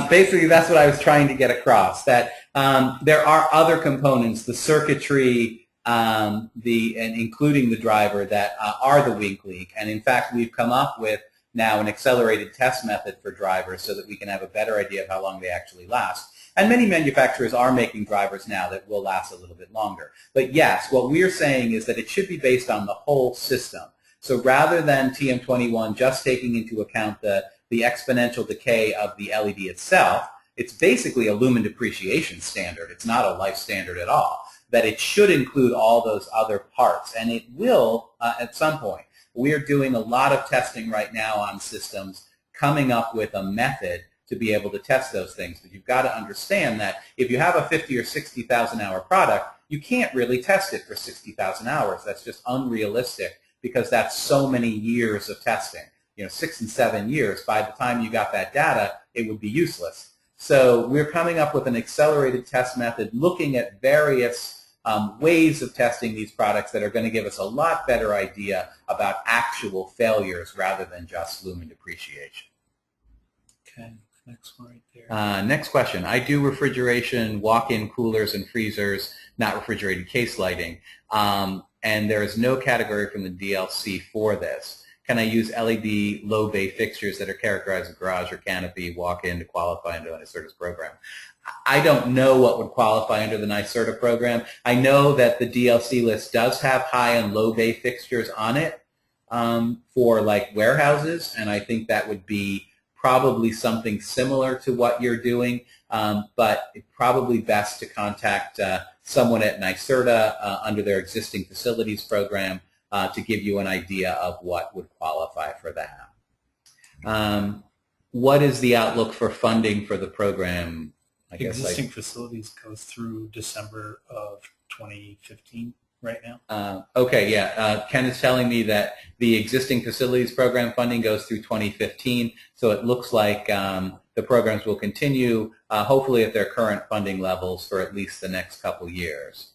S2: Basically, that's what I was trying to get across, that there are other components, the circuitry, and including the driver, that are the weak link. And in fact, we've come up with now an accelerated test method for drivers so that we can have a better idea of how long they actually last. And many manufacturers are making drivers now that will last a little bit longer. But yes, what we're saying is that it should be based on the whole system. So rather than TM21 just taking into account the exponential decay of the LED itself, it's basically a lumen depreciation standard. It's not a life standard at all. That it should include all those other parts, and it will at some point. We are doing a lot of testing right now on systems, coming up with a method to be able to test those things. But you've got to understand that if you have a 50 or 60,000 hour product, you can't really test it for 60,000 hours. That's just unrealistic because that's so many years of testing. 6 and 7 years. By the time you got that data, it would be useless. So we're coming up with an accelerated test method looking at various ways of testing these products that are going to give us a lot better idea about actual failures rather than just lumen depreciation.
S1: Okay, next one right there.
S2: Next question. I do refrigeration, walk-in coolers and freezers, not refrigerated case lighting, and there is no category from the DLC for this. Can I use LED low bay fixtures that are characterized as garage or canopy walk-in to qualify under the NYSERDA's program? I don't know what would qualify under the NYSERDA program. I know that the DLC list does have high and low bay fixtures on it for like warehouses, and I think that would be probably something similar to what you're doing, but it's probably best to contact someone at NYSERDA under their existing facilities program to give you an idea of what would qualify for that. What is the outlook for funding for the program?
S1: Existing facilities goes through December of 2015 right now.
S2: Okay, yeah. Ken is telling me that the existing facilities program funding goes through 2015, so it looks like the programs will continue, hopefully at their current funding levels for at least the next couple years.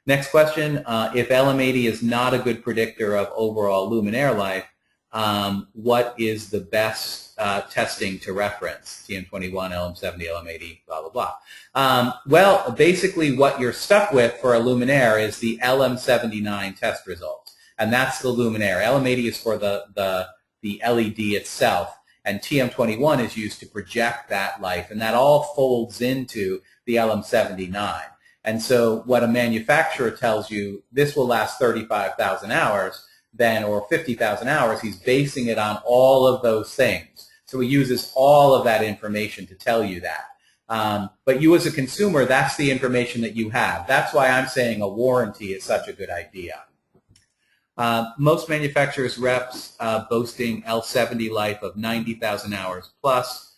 S2: Next question, if LM80 is not a good predictor of overall luminaire life, what is the best testing to reference? TM21, LM70, LM80, blah, blah, blah. Well, basically what you're stuck with for a luminaire is the LM79 test results, and that's the luminaire. LM80 is for the LED itself, and TM21 is used to project that life, and that all folds into the LM79. And so what a manufacturer tells you, this will last 35,000 hours, then, or 50,000 hours, he's basing it on all of those things. So he uses all of that information to tell you that. But you as a consumer, that's the information that you have. That's why I'm saying a warranty is such a good idea. Most manufacturers' reps boasting L70 life of 90,000 hours plus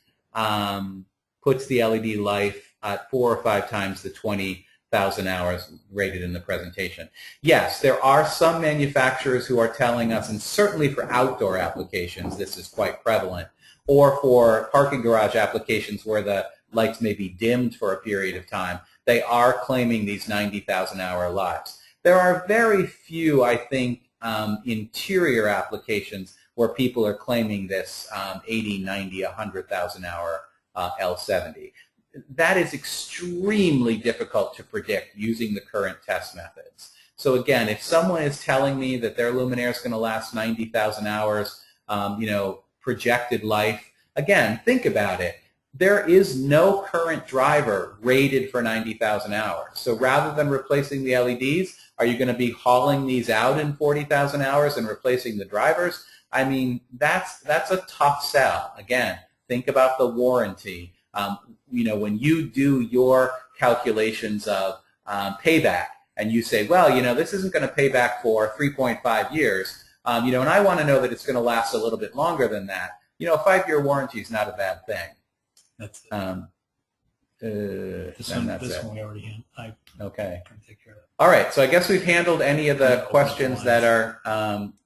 S2: puts the LED life at 4 or 5 times the 20,000 hours rated in the presentation. Yes, there are some manufacturers who are telling us, and certainly for outdoor applications this is quite prevalent, or for parking garage applications where the lights may be dimmed for a period of time, they are claiming these 90,000 hour lives. There are very few, I think, interior applications where people are claiming this 80, 90, 100,000 hour L70. That is extremely difficult to predict using the current test methods. So again, if someone is telling me that their luminaire is going to last 90,000 hours, projected life, again, think about it. There is no current driver rated for 90,000 hours. So rather than replacing the LEDs, are you going to be hauling these out in 40,000 hours and replacing the drivers? I mean, that's a tough sell. Again, think about the warranty. When you do your calculations of payback and you say, well, this isn't going to pay back for 3.5 years, and I want to know that it's going to last a little bit longer than that, a 5-year warranty is not a bad thing.
S1: That's it. This one we already had.
S2: Okay.
S1: I'm take care of it.
S2: All right. So I guess we've handled any of the questions that are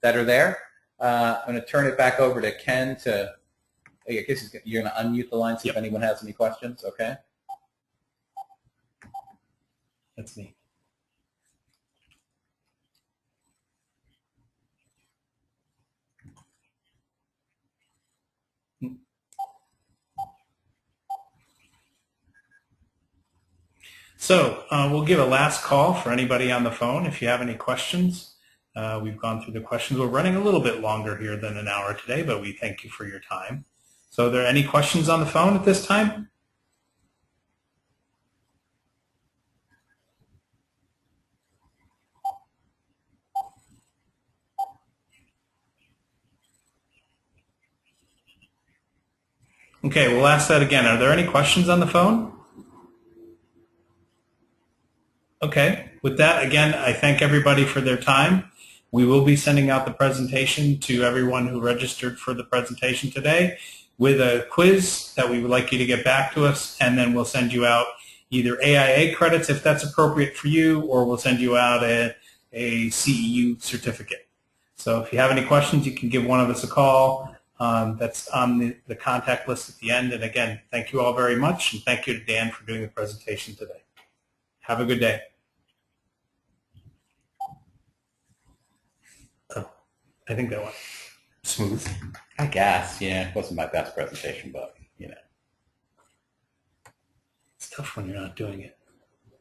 S2: there. I'm going to turn it back over to Ken to I guess you're going to unmute the line, see if anyone has any questions, okay?
S1: That's me. So we'll give a last call for anybody on the phone if you have any questions. We've gone through the questions. We're running a little bit longer here than an hour today, but we thank you for your time. So are there any questions on the phone at this time? Okay, we'll ask that again. Are there any questions on the phone? Okay, with that, again, I thank everybody for their time. We will be sending out the presentation to everyone who registered for the presentation today with a quiz that we would like you to get back to us, and then we'll send you out either AIA credits if that's appropriate for you, or we'll send you out a CEU certificate. So if you have any questions, you can give one of us a call. That's on the contact list at the end. And again, thank you all very much, and thank you to Dan for doing the presentation today. Have a good day. Oh, I think that went smooth.
S2: I guess, yeah. It wasn't my best presentation, but, you know.
S1: It's tough when you're not doing it.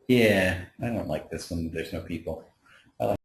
S2: Yeah, I don't like this when there's no people.